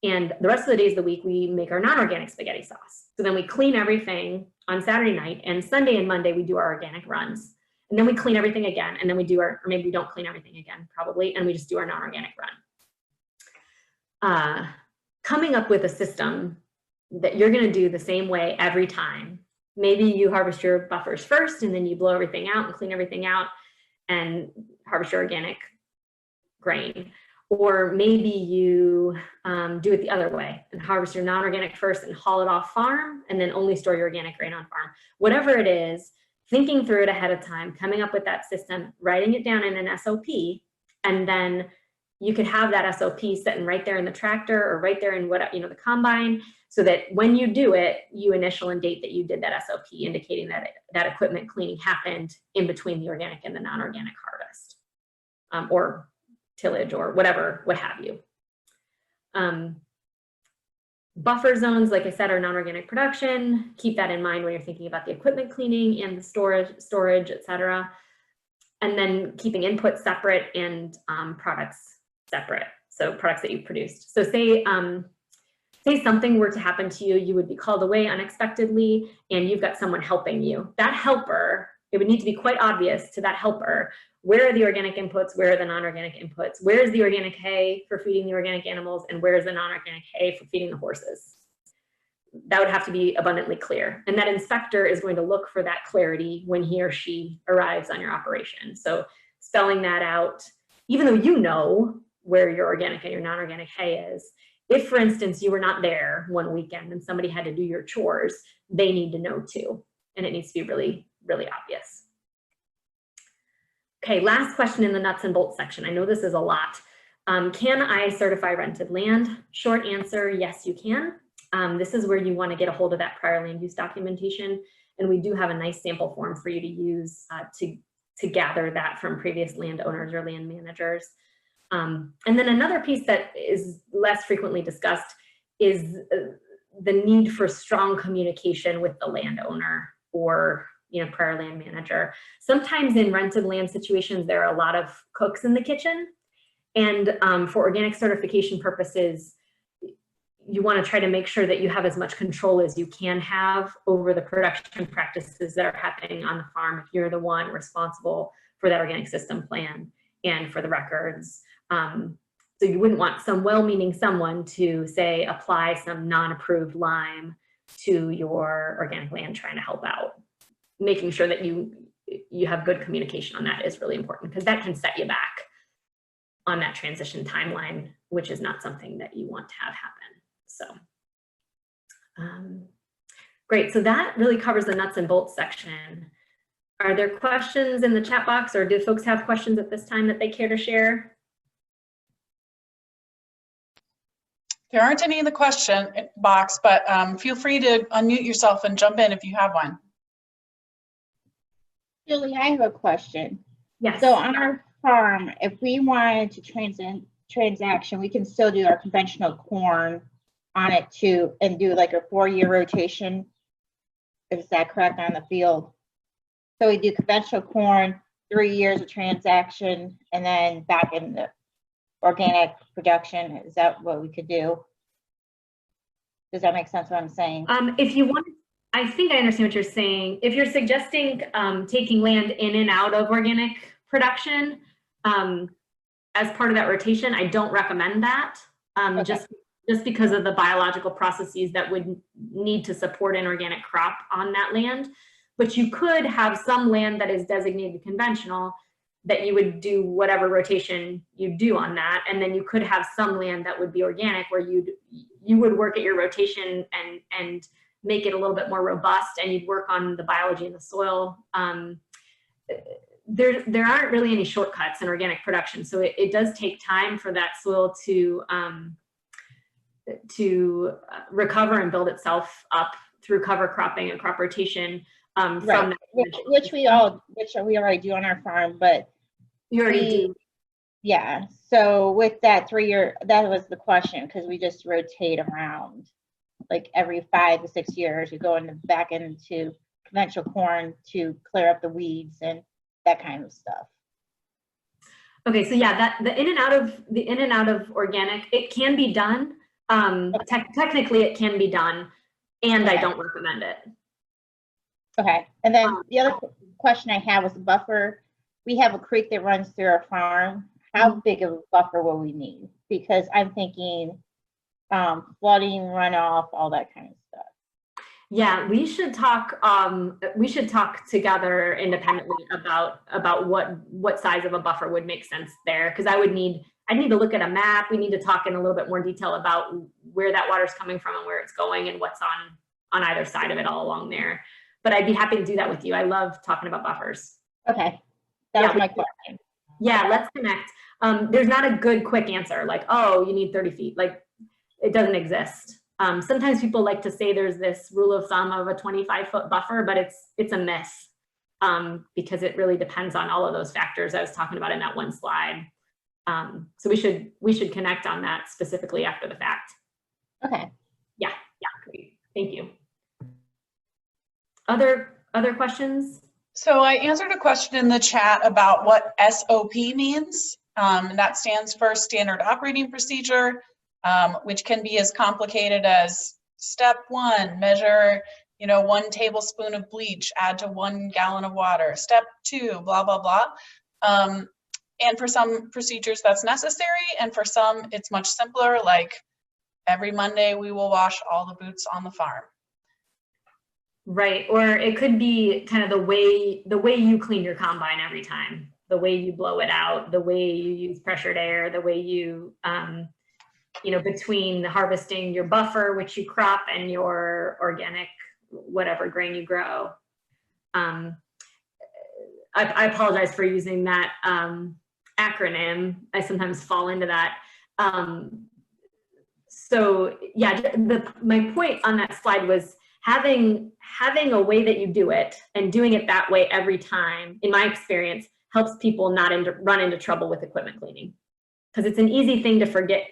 And the rest of the days of the week, we make our non-organic spaghetti sauce. So then we clean everything on Saturday night, and Sunday and Monday, we do our organic runs. And then we clean everything again, and then we do or maybe we don't clean everything again, probably, and we just do our non-organic run. Coming up with a system that you're gonna do the same way every time. Maybe you harvest your buffers first, and then you blow everything out and clean everything out and harvest your organic grain. Or maybe you do it the other way and harvest your non-organic first and haul it off farm, and then only store your organic grain on farm. Whatever it is, thinking through it ahead of time, coming up with that system, writing it down in an SOP, and then you could have that SOP sitting right there in the tractor or right there in the combine, so that when you do it, you initial and date that you did that SOP, indicating that that equipment cleaning happened in between the organic and the non-organic harvest, or tillage or whatever, what have you. Buffer zones, like I said, are non-organic production. Keep that in mind when you're thinking about the equipment cleaning and the storage, et cetera. And then keeping inputs separate and products separate. So products that you've produced. So say something were to happen to you, you would be called away unexpectedly, and you've got someone helping you. That helper, it would need to be quite obvious to that helper, where are the organic inputs, where are the non-organic inputs, where is the organic hay for feeding the organic animals, and where is the non-organic hay for feeding the horses. That would have to be abundantly clear. And that inspector is going to look for that clarity when he or she arrives on your operation. So spelling that out, even though you know where your organic and your non-organic hay is, if, for instance, you were not there one weekend and somebody had to do your chores, they need to know too. And it needs to be really, really obvious. Okay, last question in the nuts and bolts section. I know this is a lot. Can I certify rented land? Short answer, yes, you can. This is where you want to get a hold of that prior land use documentation. And we do have a nice sample form for you to use to gather that from previous landowners or land managers. And then another piece that is less frequently discussed is the need for strong communication with the landowner or prior land manager. Sometimes in rented land situations, there are a lot of cooks in the kitchen. And for organic certification purposes, you want to try to make sure that you have as much control as you can have over the production practices that are happening on the farm if you're the one responsible for that organic system plan and for the records. So you wouldn't want some well-meaning someone to, say, apply some non-approved lime to your organic land trying to help out. Making sure that you have good communication on that is really important, because that can set you back on that transition timeline, which is not something that you want to have happen. So great, so that really covers the nuts and bolts section. Are there questions in the chat box, or do folks have questions at this time that they care to share? There aren't any in the question box, but feel free to unmute yourself and jump in if you have one. Julie, I have a question. Yes. So on our farm, if we wanted to transaction, we can still do our conventional corn on it too, and do like a 4-year rotation. Is that correct on the field? So we do conventional corn, 3 years of transaction, and then back in the organic production. Is that what we could do? Does that make sense what I'm saying? If you want, I think I understand what you're saying. If you're suggesting taking land in and out of organic production as part of that rotation, I don't recommend that. Okay. Just because of the biological processes that would need to support an organic crop on that land. But you could have some land that is designated conventional that you would do whatever rotation you do on that. And then you could have some land that would be organic where you would work at your rotation and make it a little bit more robust, and you'd work on the biology in the soil. There aren't really any shortcuts in organic production. So it does take time for that soil to recover and build itself up through cover cropping and crop rotation. Right, which we already do on our farm, but you already do. Yeah, so with that 3-year, that was the question, because we just rotate around like every 5 to 6 years. You go back into conventional corn to clear up the weeds and that kind of stuff. Okay, so yeah, the in and out of organic, it can be done. Technically, it can be done, and okay. I don't recommend it. Okay, and then the other question I have was the buffer. We have a creek that runs through our farm. How big of a buffer will we need? Because I'm thinking flooding, runoff, all that kind of stuff. Yeah, we should talk together independently about what size of a buffer would make sense there, because I need to look at a map. We need to talk in a little bit more detail about where that water's coming from and where it's going and what's on either side of it all along there. But I'd be happy to do that with you. I love talking about buffers. Okay, that was my question. Yeah, let's connect. There's not a good quick answer like, oh, you need 30 feet. Like, it doesn't exist. Sometimes people like to say there's this rule of thumb of a 25-foot buffer, but it's a myth because it really depends on all of those factors I was talking about in that one slide. So we should connect on that specifically after the fact. Okay. Yeah, great. Thank you. Other questions? So I answered a question in the chat about what SOP means. And that stands for Standard Operating Procedure, which can be as complicated as step 1, measure 1 tablespoon of bleach, add to 1 gallon of water. Step 2, blah, blah, blah. And for some procedures that's necessary, and for some it's much simpler, like every Monday we will wash all the boots on the farm. Right, or it could be kind of the way you clean your combine every time, the way you blow it out, the way you use pressured air, the way you, between harvesting your buffer, which you crop, and your organic, whatever grain you grow. I apologize for using that acronym. I sometimes fall into that. So yeah, my point on that slide was having a way that you do it and doing it that way every time, in my experience, helps people not run into trouble with equipment cleaning, because it's an easy thing to forget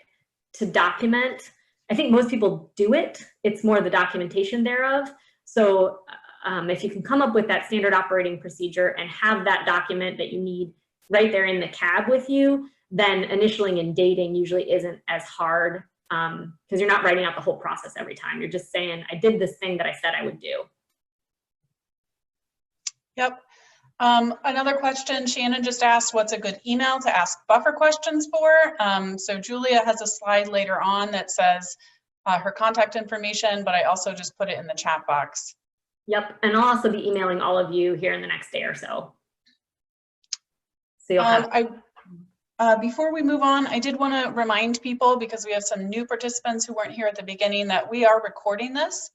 to document. I think most people do it. It's more the documentation thereof. So if you can come up with that standard operating procedure and have that document that you need right there in the cab with you, then initialing and dating usually isn't as hard, because you're not writing out the whole process every time. You're just saying, I did this thing that I said I would do. Yep. Another question, Shannon just asked, what's a good email to ask buffer questions for? So Julia has a slide later on that says her contact information, but I also just put it in the chat box. Yep, and I'll also be emailing all of you here in the next day or so. So you'll have before we move on, I did want to remind people, because we have some new participants who weren't here at the beginning, that we are recording this.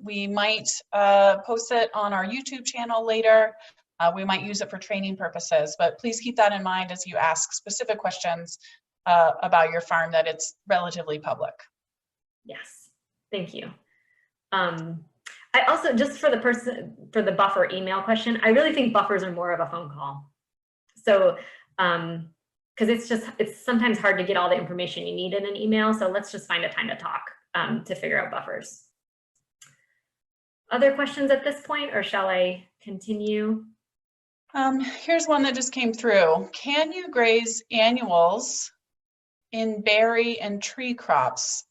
We might post it on our YouTube channel later. We might use it for training purposes, but please keep that in mind as you ask specific questions about your farm that it's relatively public. Yes, thank you. I also, just for the buffer email question, I really think buffers are more of a phone call. So, because it's sometimes hard to get all the information you need in an email. So let's just find a time to talk to figure out buffers. Other questions at this point, or shall I continue? Here's one that just came through. Can you graze annuals in berry and tree crops?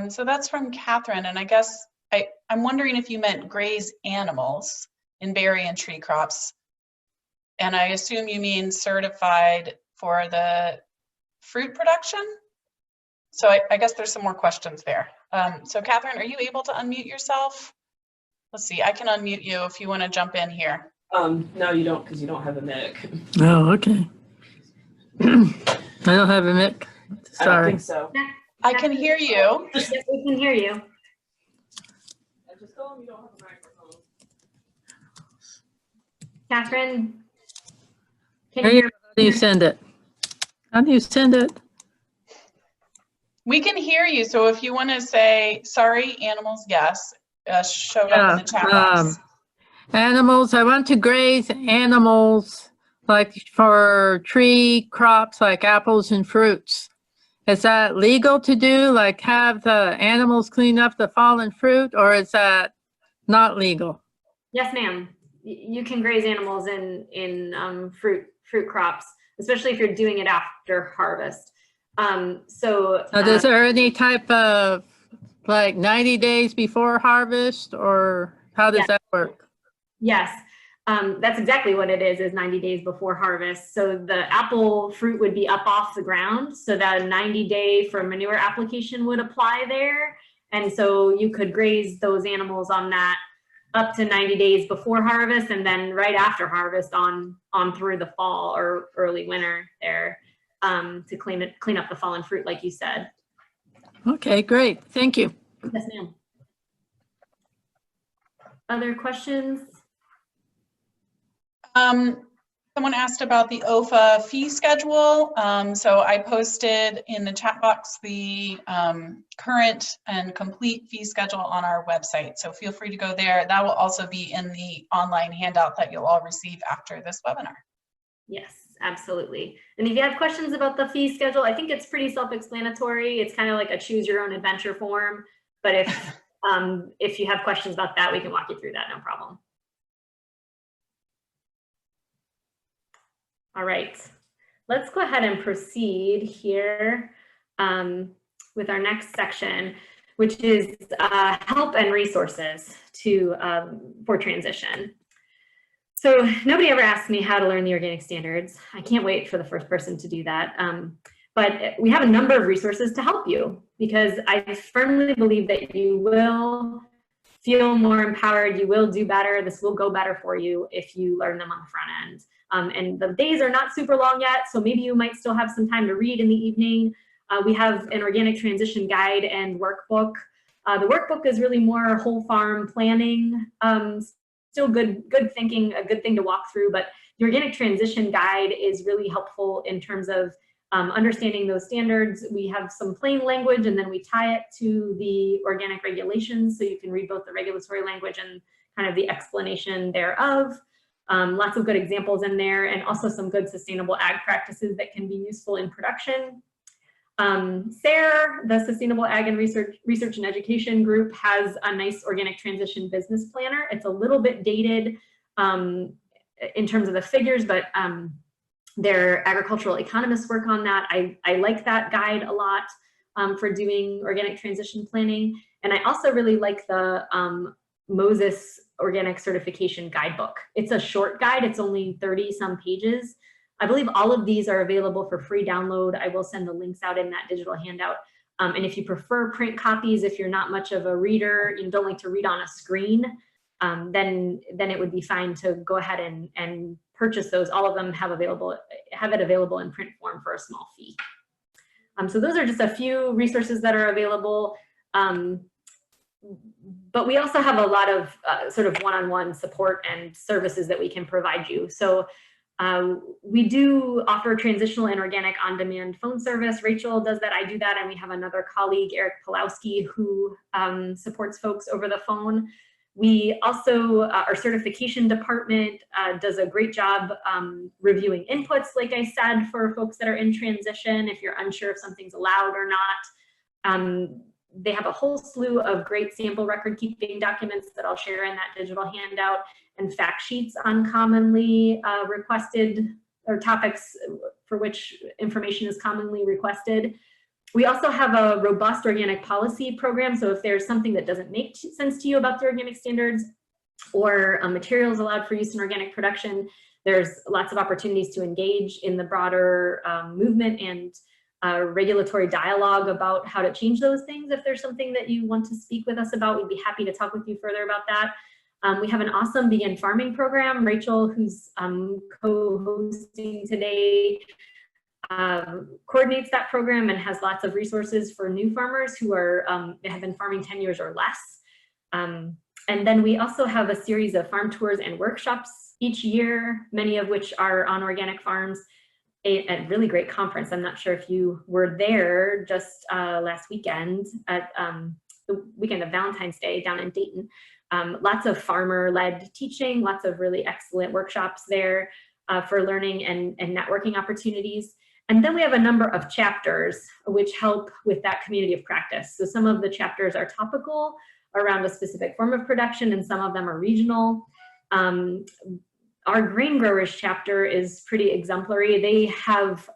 So that's from Catherine, and I guess I'm wondering if you meant graze animals in berry and tree crops. And I assume you mean certified for the fruit production? So I guess there's some more questions there. So Catherine, are you able to unmute yourself? Let's see, I can unmute you if you want to jump in here. No, you don't, because you don't have a mic. Oh, okay. I don't have a mic. I don't Sorry. think so. I can hear you. Yes, we can hear you. Just tell them you don't have a microphone. Catherine, can How you hear do you send it? How do you send it? We can hear you. So if you want to say, sorry, animals, yes, show it up in the chat box. Animals, I want to graze animals like for tree crops like apples and fruits. Is that legal to do? Like have the animals clean up the fallen fruit, or is that not legal? Yes, ma'am. You can graze animals in fruit crops, especially if you're doing it after harvest. Is there any type of like 90 days before harvest, or how does that work? Yes, that's exactly what it is 90 days before harvest. So the apple fruit would be up off the ground, so that a 90-day for manure application would apply there. And so you could graze those animals on that up to 90 days before harvest, and then right after harvest on through the fall or early winter there to clean up the fallen fruit, like you said. Okay, great. Thank you. Yes, ma'am. Other questions? Someone asked about the OEFFA fee schedule. So I posted in the chat box the current and complete fee schedule on our website. So feel free to go there. That will also be in the online handout that you'll all receive after this webinar. Yes, absolutely. And if you have questions about the fee schedule, I think it's pretty self-explanatory. It's kind of like a choose your own adventure form. But if you have questions about that, we can walk you through that, no problem. All right, let's go ahead and proceed here with our next section, which is help and resources for transition. So nobody ever asked me how to learn the organic standards. I can't wait for the first person to do that. But we have a number of resources to help you, because I firmly believe that you will feel more empowered, you will do better, this will go better for you if you learn them on the front end. And the days are not super long yet, so maybe you might still have some time to read in the evening. We have an organic transition guide and workbook. The workbook is really more whole farm planning, still good thinking, a good thing to walk through, but the organic transition guide is really helpful in terms of understanding those standards. We have some plain language, and then we tie it to the organic regulations, so you can read both the regulatory language and kind of the explanation thereof. Lots of good examples in there, and also some good sustainable ag practices that can be useful in production. SARE, the Sustainable Ag and Research and Education Group, has a nice organic transition business planner. It's a little bit dated in terms of the figures, but their agricultural economists work on that. I like that guide a lot for doing organic transition planning. And I also really like the Moses Organic Certification Guidebook. It's a short guide, it's only 30 some pages. I believe all of these are available for free download. I will send the links out in that digital handout. And if you prefer print copies, if you're not much of a reader, you don't like to read on a screen, then it would be fine to go ahead and purchase those. All of them have it available in print form for a small fee. So those are just a few resources that are available. But we also have a lot of sort of one-on-one support and services that we can provide you. So We do offer transitional and organic on-demand phone service. Rachel does that, I do that, and we have another colleague, Eric Pulowski, who supports folks over the phone. We also, our certification department does a great job reviewing inputs, like I said, for folks that are in transition, if you're unsure if something's allowed or not. They have a whole slew of great sample record keeping documents that I'll share in that digital handout, and fact sheets on commonly requested, or topics for which information is commonly requested. We also have a robust organic policy program, so if there's something that doesn't make sense to you about the organic standards or materials allowed for use in organic production, there's lots of opportunities to engage in the broader movement and regulatory dialogue about how to change those things. If there's something that you want to speak with us about, we'd be happy to talk with you further about that. We have an awesome Begin Farming program. Rachel, who's co-hosting today, coordinates that program and has lots of resources for new farmers who are have been farming 10 years or less. And then we also have a series of farm tours and workshops each year, many of which are on organic farms. A really great conference. I'm not sure if you were there just last weekend at the weekend of Valentine's Day down in Dayton. Lots of farmer-led teaching, lots of really excellent workshops there for learning and networking opportunities. And then we have a number of chapters which help with that community of practice. So some of the chapters are topical around a specific form of production, and some of them are regional. Our grain growers chapter is pretty exemplary. They have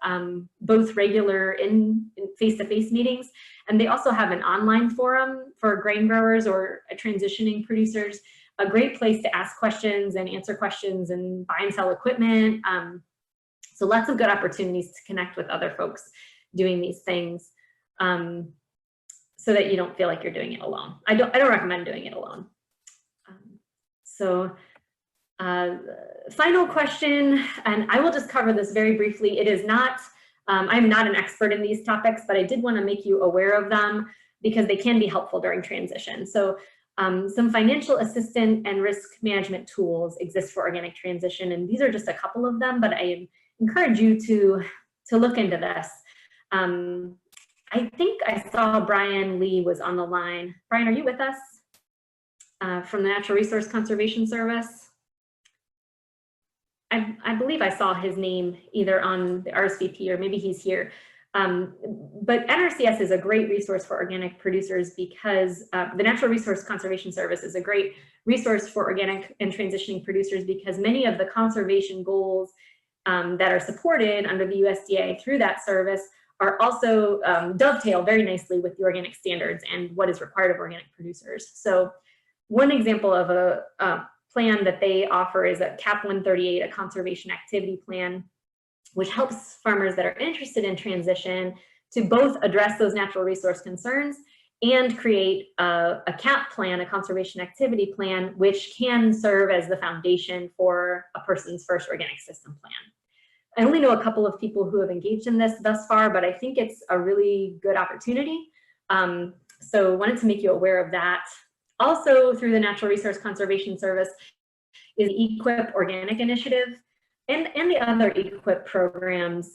both regular in face-to-face meetings, and they also have an online forum for grain growers or transitioning producers, a great place to ask questions and answer questions and buy and sell equipment. So lots of good opportunities to connect with other folks doing these things, so that you don't feel like you're doing it alone. I don't recommend doing it alone. Final question, and I will just cover this very briefly. It is not, I'm not an expert in these topics, but I did want to make you aware of them because they can be helpful during transition. So some financial assistance and risk management tools exist for organic transition, and these are just a couple of them, but I encourage you to look into this. I think I saw Brian Lee was on the line. Brian, are you with us from the Natural Resource Conservation Service? I believe I saw his name either on the RSVP or maybe he's here. But NRCS is a great resource for organic producers because the Natural Resource Conservation Service is a great resource for organic and transitioning producers because many of the conservation goals that are supported under the USDA through that service are also dovetail very nicely with the organic standards and what is required of organic producers. So one example of a plan that they offer is a CAP 138, a conservation activity plan, which helps farmers that are interested in transition to both address those natural resource concerns and create a CAP plan, a conservation activity plan, which can serve as the foundation for a person's first organic system plan. I only know a couple of people who have engaged in this thus far, but I think it's a really good opportunity. So wanted to make you aware of that. Also through the Natural Resource Conservation Service is the EQIP Organic Initiative and the other EQIP programs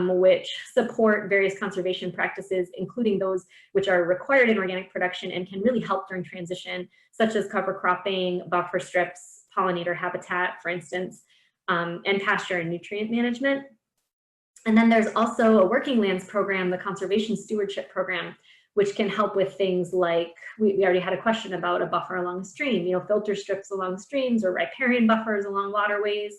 which support various conservation practices, including those which are required in organic production and can really help during transition, such as cover cropping, buffer strips, pollinator habitat, for instance, and pasture and nutrient management. And then there's also a working lands program, the Conservation Stewardship Program, which can help with things like, we already had a question about a buffer along a stream, you know, filter strips along streams or riparian buffers along waterways,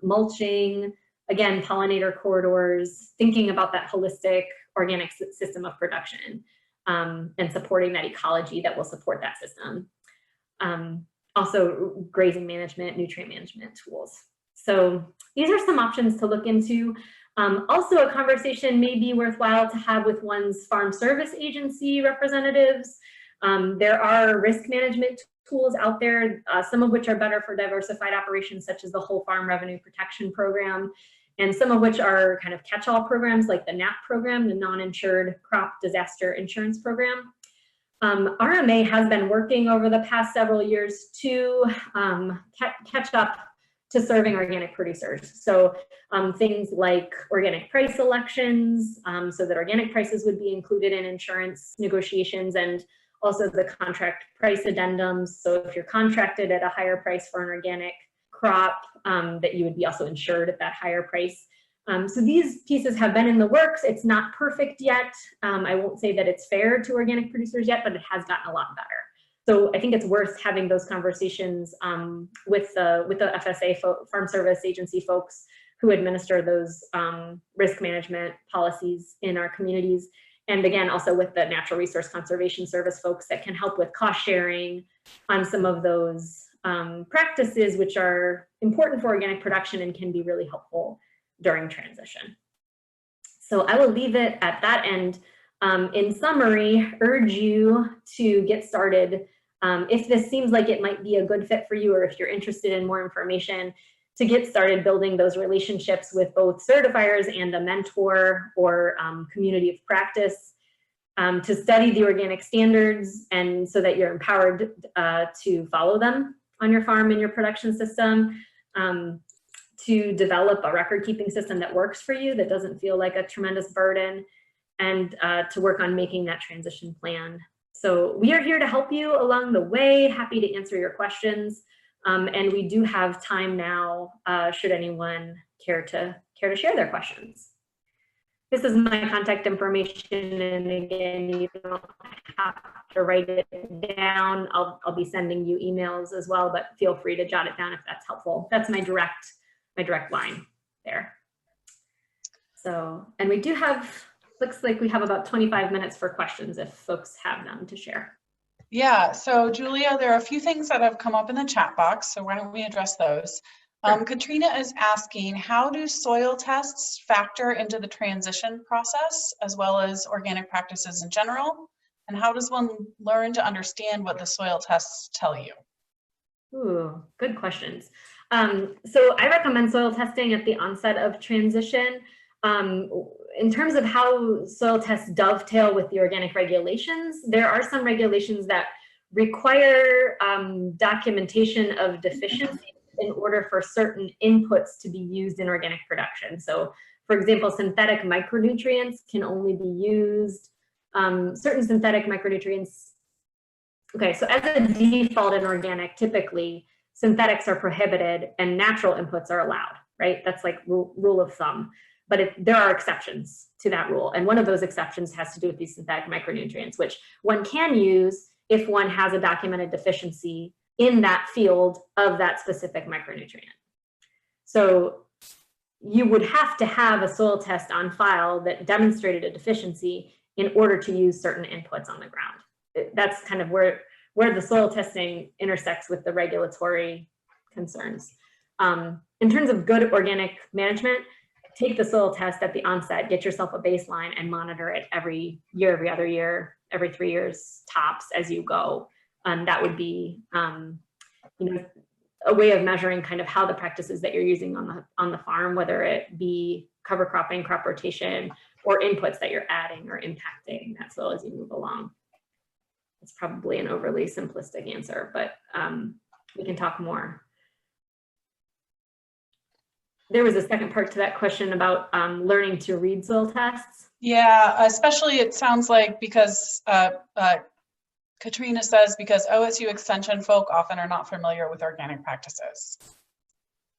mulching, again, pollinator corridors, thinking about that holistic organic system of production and supporting that ecology that will support that system. Also grazing management, nutrient management tools. So these are some options to look into. Also, a conversation may be worthwhile to have with one's farm service agency representatives. There are risk management tools out there, some of which are better for diversified operations, such as the Whole Farm Revenue Protection Program, and some of which are kind of catch-all programs like the NAP program, the Non-Insured Crop Disaster Insurance Program. RMA has been working over the past several years to catch up to serving organic producers. So things like organic price elections, so that organic prices would be included in insurance negotiations, and also the contract price addendums. So if you're contracted at a higher price for an organic crop, that you would be also insured at that higher price. So these pieces have been in the works. It's not perfect yet. I won't say that it's fair to organic producers yet, but it has gotten a lot better. So I think it's worth having those conversations with the FSA, Farm Service Agency folks who administer those risk management policies in our communities. And again, also with the Natural Resource Conservation Service folks that can help with cost sharing on some of those practices, which are important for organic production and can be really helpful during transition. So I will leave it at that end. In summary, urge you to get started. If this seems like it might be a good fit for you, or if you're interested in more information, to get started building those relationships with both certifiers and a mentor or community of practice, to study the organic standards, and so that you're empowered to follow them on your farm and your production system, to develop a record-keeping system that works for you, that doesn't feel like a tremendous burden, and to work on making that transition plan. So we are here to help you along the way, happy to answer your questions. And we do have time now, should anyone care to share their questions. This is my contact information, and again, you don't have to write it down. I'll be sending you emails as well, but feel free to jot it down if that's helpful. That's my direct line there. So, and we do have, looks like we have about 25 minutes for questions if folks have them to share. Yeah, so Julia, there are a few things that have come up in the chat box, so why don't we address those? Katrina is asking, how do soil tests factor into the transition process, as well as organic practices in general? And how does one learn to understand what the soil tests tell you? Ooh, good questions. So I recommend soil testing at the onset of transition. In terms of how soil tests dovetail with the organic regulations, there are some regulations that require documentation of deficiency in order for certain inputs to be used in organic production. So for example, synthetic micronutrients can only be used, certain synthetic micronutrients. Okay, so as a default in organic, typically synthetics are prohibited and natural inputs are allowed, right? That's like rule of thumb. But there are exceptions to that rule. And one of those exceptions has to do with these synthetic micronutrients, which one can use if one has a documented deficiency in that field of that specific micronutrient. So you would have to have a soil test on file that demonstrated a deficiency in order to use certain inputs on the ground. That's kind of where the soil testing intersects with the regulatory concerns. In terms of good organic management, take the soil test at the onset, get yourself a baseline, and monitor it every year, every other year, every 3 years tops as you go. That would be, you know, a way of measuring kind of how the practices that you're using on the farm, whether it be cover cropping, crop rotation, or inputs that you're adding or impacting that soil as you move along. It's probably an overly simplistic answer, but we can talk more. There was a second part to that question about learning to read soil tests. Yeah, especially it sounds like because Katrina says because OSU Extension folk often are not familiar with organic practices.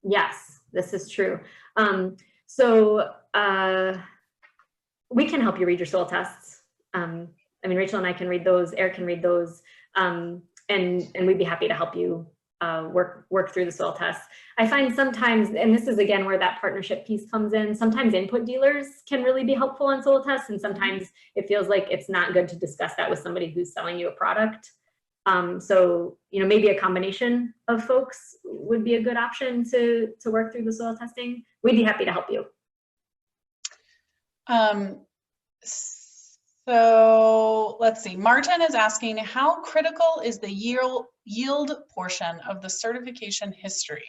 Yes, this is true. So we can help you read your soil tests. I mean, Rachel and I can read those, Eric can read those, and we'd be happy to help you work through the soil tests. I find sometimes, and this is again where that partnership piece comes in, sometimes input dealers can really be helpful on soil tests, and sometimes it feels like it's not good to discuss that with somebody who's selling you a product. So, you know, maybe a combination of folks would be a good option to work through the soil testing. We'd be happy to help you. So let's see, Martin is asking, how critical is the yield portion of the certification history?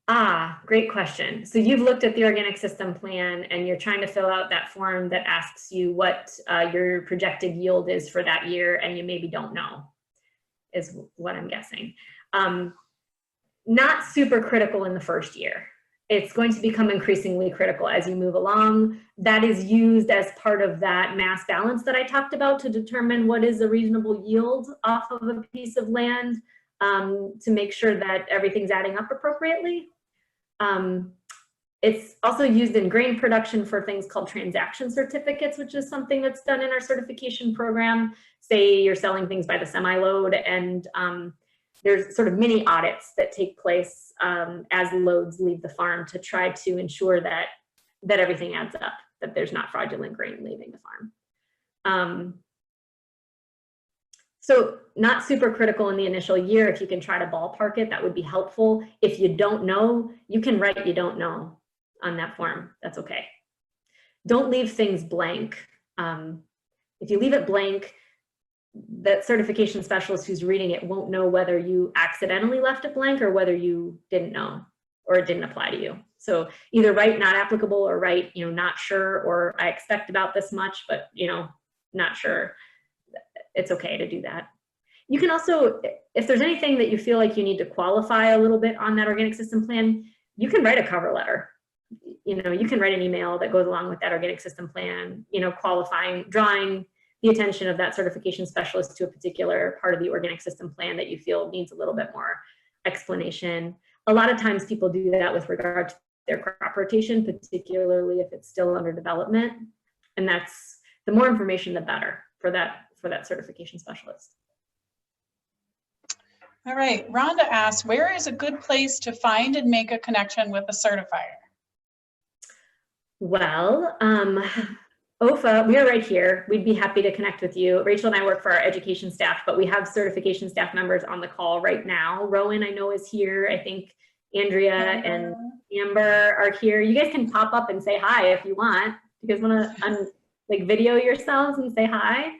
Ah, great question. So you've looked at the organic system plan and you're trying to fill out that form that asks you what your projected yield is for that year, and you maybe don't know, is what I'm guessing. not super critical in the first year. It's going to become increasingly critical as you move along. That is used as part of that mass balance that I talked about to determine what is a reasonable yield off of a piece of land, to make sure that everything's adding up appropriately. It's also used in grain production for things called transaction certificates, which is something that's done in our certification program. Say you're selling things by the semi-load, and there's sort of mini audits that take place as loads leave the farm to try to ensure that everything adds up, that there's not fraudulent grain leaving the farm. So not super critical in the initial year. If you can try to ballpark it, that would be helpful. If you don't know, you can write "you don't know" on that form. That's okay. Don't leave things blank. If you leave it blank, that certification specialist who's reading it won't know whether you accidentally left it blank or whether you didn't know or it didn't apply to you. So either write "not applicable" or write, "not sure," or "I expect about this much, but not sure." It's okay to do that. You can also, if there's anything that you feel like you need to qualify a little bit on that organic system plan, you can write a cover letter. You can write an email that goes along with that organic system plan, qualifying, drawing the attention of that certification specialist to a particular part of the organic system plan that you feel needs a little bit more explanation. A lot of times people do that with regard to their crop rotation, particularly if it's still under development. And that's, the more information, the better for that certification specialist. All right, Rhonda asks, where is a good place to find and make a connection with a certifier? Well, OEFFA, we are right here. We'd be happy to connect with you. Rachel and I work for our education staff, but we have certification staff members on the call right now. Rowan, I know, is here. I think Andrea and Amber are here. You guys can pop up and say hi if you want. You guys want to video yourselves and say hi?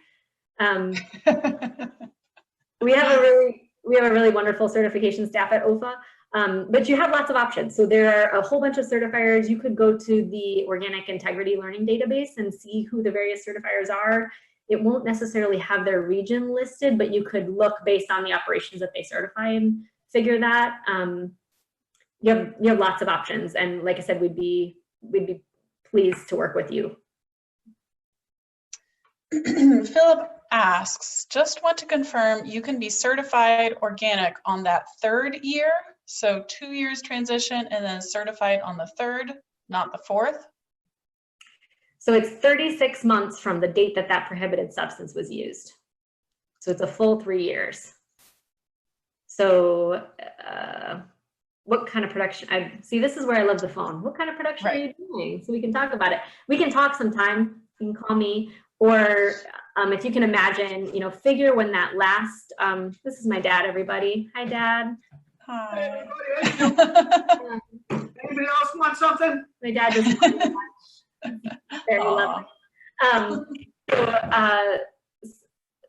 We have a really wonderful certification staff at OEFFA, but you have lots of options. So there are a whole bunch of certifiers. You could go to the Organic Integrity Learning Database and see who the various certifiers are. It won't necessarily have their region listed, but you could look based on the operations that they certify and figure that. You have lots of options, and like I said, we'd be pleased to work with you. Philip asks, just want to confirm you can be certified organic on that third year, so 2 years transition and then certified on the third, not the fourth? So it's 36 months from the date that prohibited substance was used. So it's a full 3 years. So what kind of production? See, this is where I love the phone. What kind of production are you doing? So we can talk about it. We can talk sometime. You can call me. Or if you can imagine, figure when that last, this is my dad, everybody. Hi, Dad. Hi. Anybody else want something? My dad doesn't want much. Very lovely.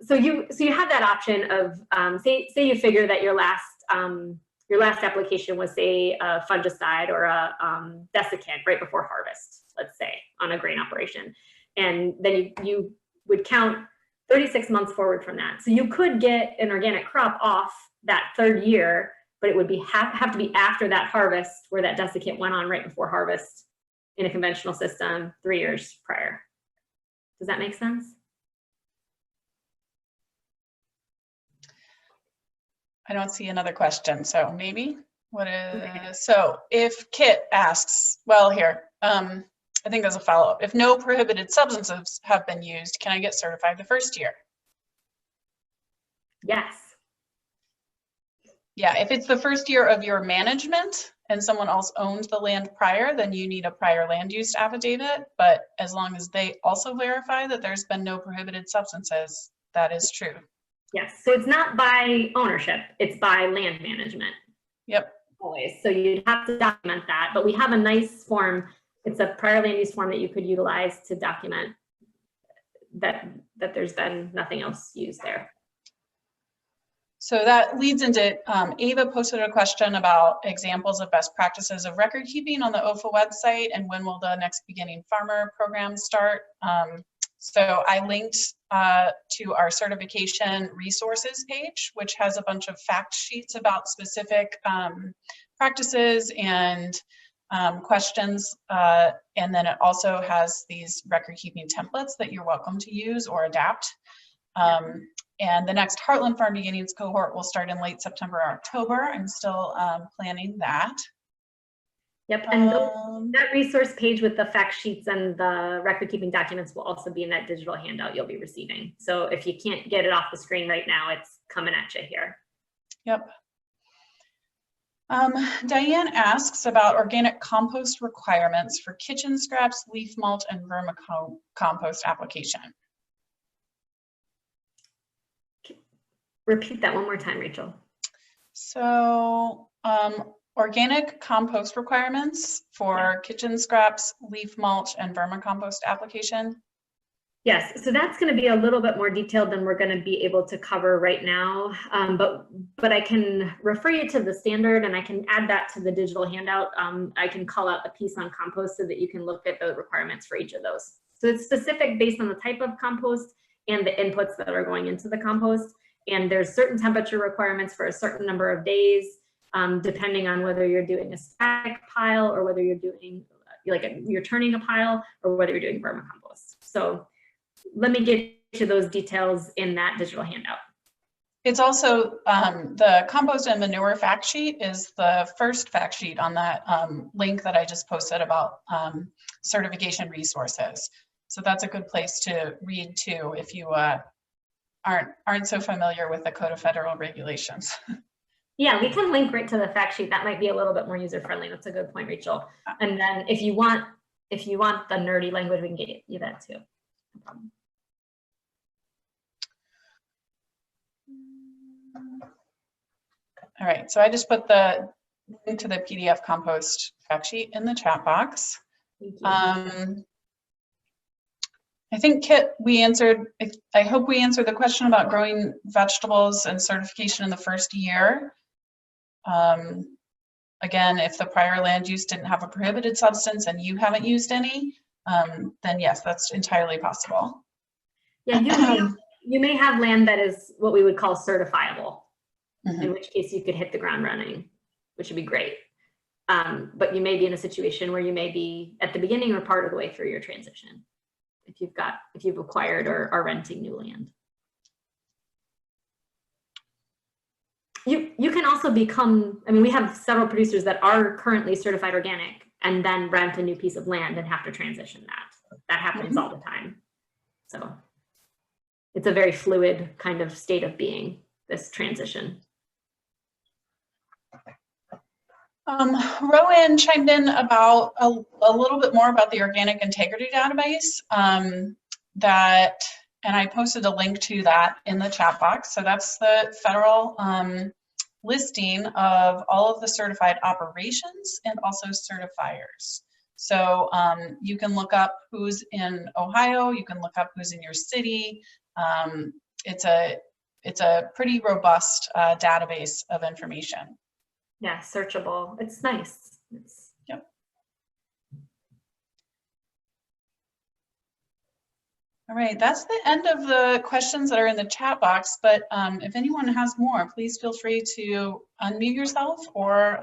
So you have that option of, say you figure that your last application was, say, a fungicide or a desiccant right before harvest, let's say, on a grain operation. And then you would count 36 months forward from that. So you could get an organic crop off that third year, but it would have to be after that harvest where that desiccant went on right before harvest in a conventional system 3 years prior. Does that make sense? I don't see another question, so maybe. What is, so if Kit asks, well, here, I think there's a follow-up. If no prohibited substances have been used, can I get certified the first year? Yes. Yeah, if it's the first year of your management and someone else owns the land prior, then you need a prior land use affidavit. But as long as they also verify that there's been no prohibited substances, that is true. Yes, so it's not by ownership, it's by land management. Yep. Always, so you'd have to document that, but we have a nice form. It's a prior land use form that you could utilize to document that there's been nothing else used there. So that leads into, Ava posted a question about examples of best practices of record keeping on the OEFFA website and when will the next Beginning Farmer program start. So I linked to our certification resources page, which has a bunch of fact sheets about specific practices and questions. And then it also has these record keeping templates that you're welcome to use or adapt. And the next Heartland Farm Beginnings cohort will start in late September or October. I'm still planning that. Yep, and that resource page with the fact sheets and the record keeping documents will also be in that digital handout you'll be receiving. So if you can't get it off the screen right now, it's coming at you here. Yep. Diane asks about organic compost requirements for kitchen scraps, leaf mulch, and vermicompost application. Repeat that one more time, Rachel. So organic compost requirements for kitchen scraps, leaf mulch, and vermicompost application. Yes, so that's going to be a little bit more detailed than we're going to be able to cover right now, but I can refer you to the standard and I can add that to the digital handout. I can call out the piece on compost so that you can look at the requirements for each of those. So it's specific based on the type of compost and the inputs that are going into the compost. And there's certain temperature requirements for a certain number of days, depending on whether you're doing a static pile or whether you're doing you're turning a pile or whether you're doing vermicompost. So let me get to those details in that digital handout. It's also the compost and manure fact sheet is the first fact sheet on that link that I just posted about certification resources. So that's a good place to read too if you aren't so familiar with the Code of Federal Regulations. Yeah, we can link right to the fact sheet. That might be a little bit more user friendly. That's a good point, Rachel. And then if you want the nerdy language, we can get you that too. No problem. All right, so I just put the link to the PDF compost fact sheet in the chat box. Thank you. I think, Kit, I hope we answered the question about growing vegetables and certification in the first year. Again, if the prior land use didn't have a prohibited substance and you haven't used any, then yes, that's entirely possible. Yeah, you may have land that is what we would call certifiable, in which case you could hit the ground running, which would be great. But you may be in a situation where you may be at the beginning or part of the way through your transition if you've acquired or are renting new land. You can also become, I mean, we have several producers that are currently certified organic and then rent a new piece of land and have to transition that. That happens all the time. So it's a very fluid kind of state of being, this transition. Rowan chimed in about a little bit more about the organic integrity database and I posted a link to that in the chat box. So that's the federal listing of all of the certified operations and also certifiers. So you can look up who's in Ohio, you can look up who's in your city. It's a pretty robust database of information. Yeah, searchable. It's nice. Yep. All right, that's the end of the questions that are in the chat box, but if anyone has more, please feel free to unmute yourself or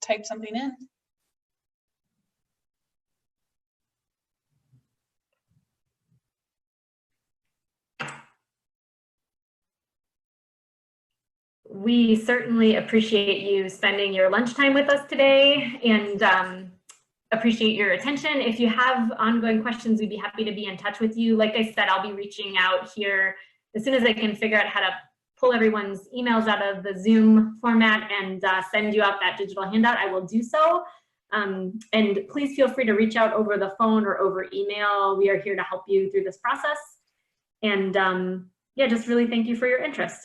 type something in. We certainly appreciate you spending your lunchtime with us today and appreciate your attention. If you have ongoing questions, we'd be happy to be in touch with you. Like I said, I'll be reaching out here as soon as I can figure out how to pull everyone's emails out of the Zoom format and send you out that digital handout. I will do so. And please feel free to reach out over the phone or over email. We are here to help you through this process. And yeah, just really thank you for your interest.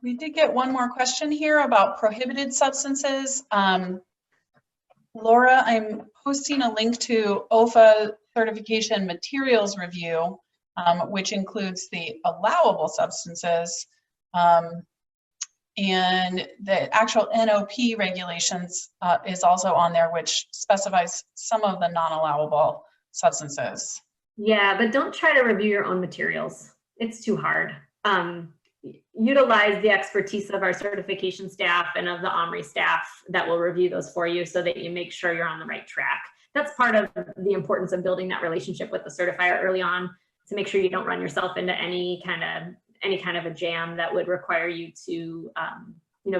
We did get one more question here about prohibited substances. Laura, I'm posting a link to OEFFA certification materials review, which includes the allowable substances and the actual NOP regulations is also on there, which specifies some of the non-allowable substances. Yeah, but don't try to review your own materials. It's too hard. Utilize the expertise of our certification staff and of the OMRI staff that will review those for you so that you make sure you're on the right track. That's part of the importance of building that relationship with the certifier early on, to make sure you don't run yourself into any kind of a jam that would require you to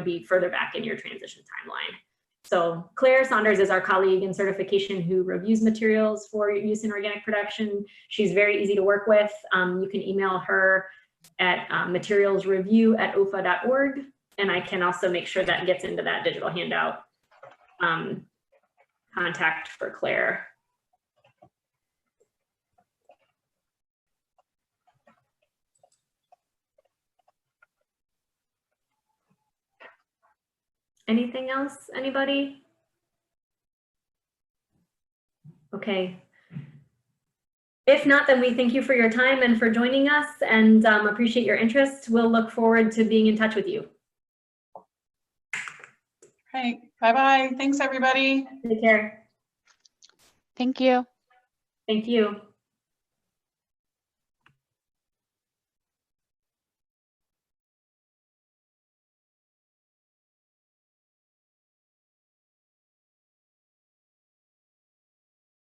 be further back in your transition timeline. So Claire Saunders is our colleague in certification who reviews materials for use in organic production. She's very easy to work with. You can email her at materialsreview@OEFFA.org, and I can also make sure that gets into that digital handout contact for Claire. Anything else, anybody? Okay. If not, then we thank you for your time and for joining us, and appreciate your interest. We'll look forward to being in touch with you. Right. Bye-bye. Thanks, everybody. Take care. Thank you. Thank you.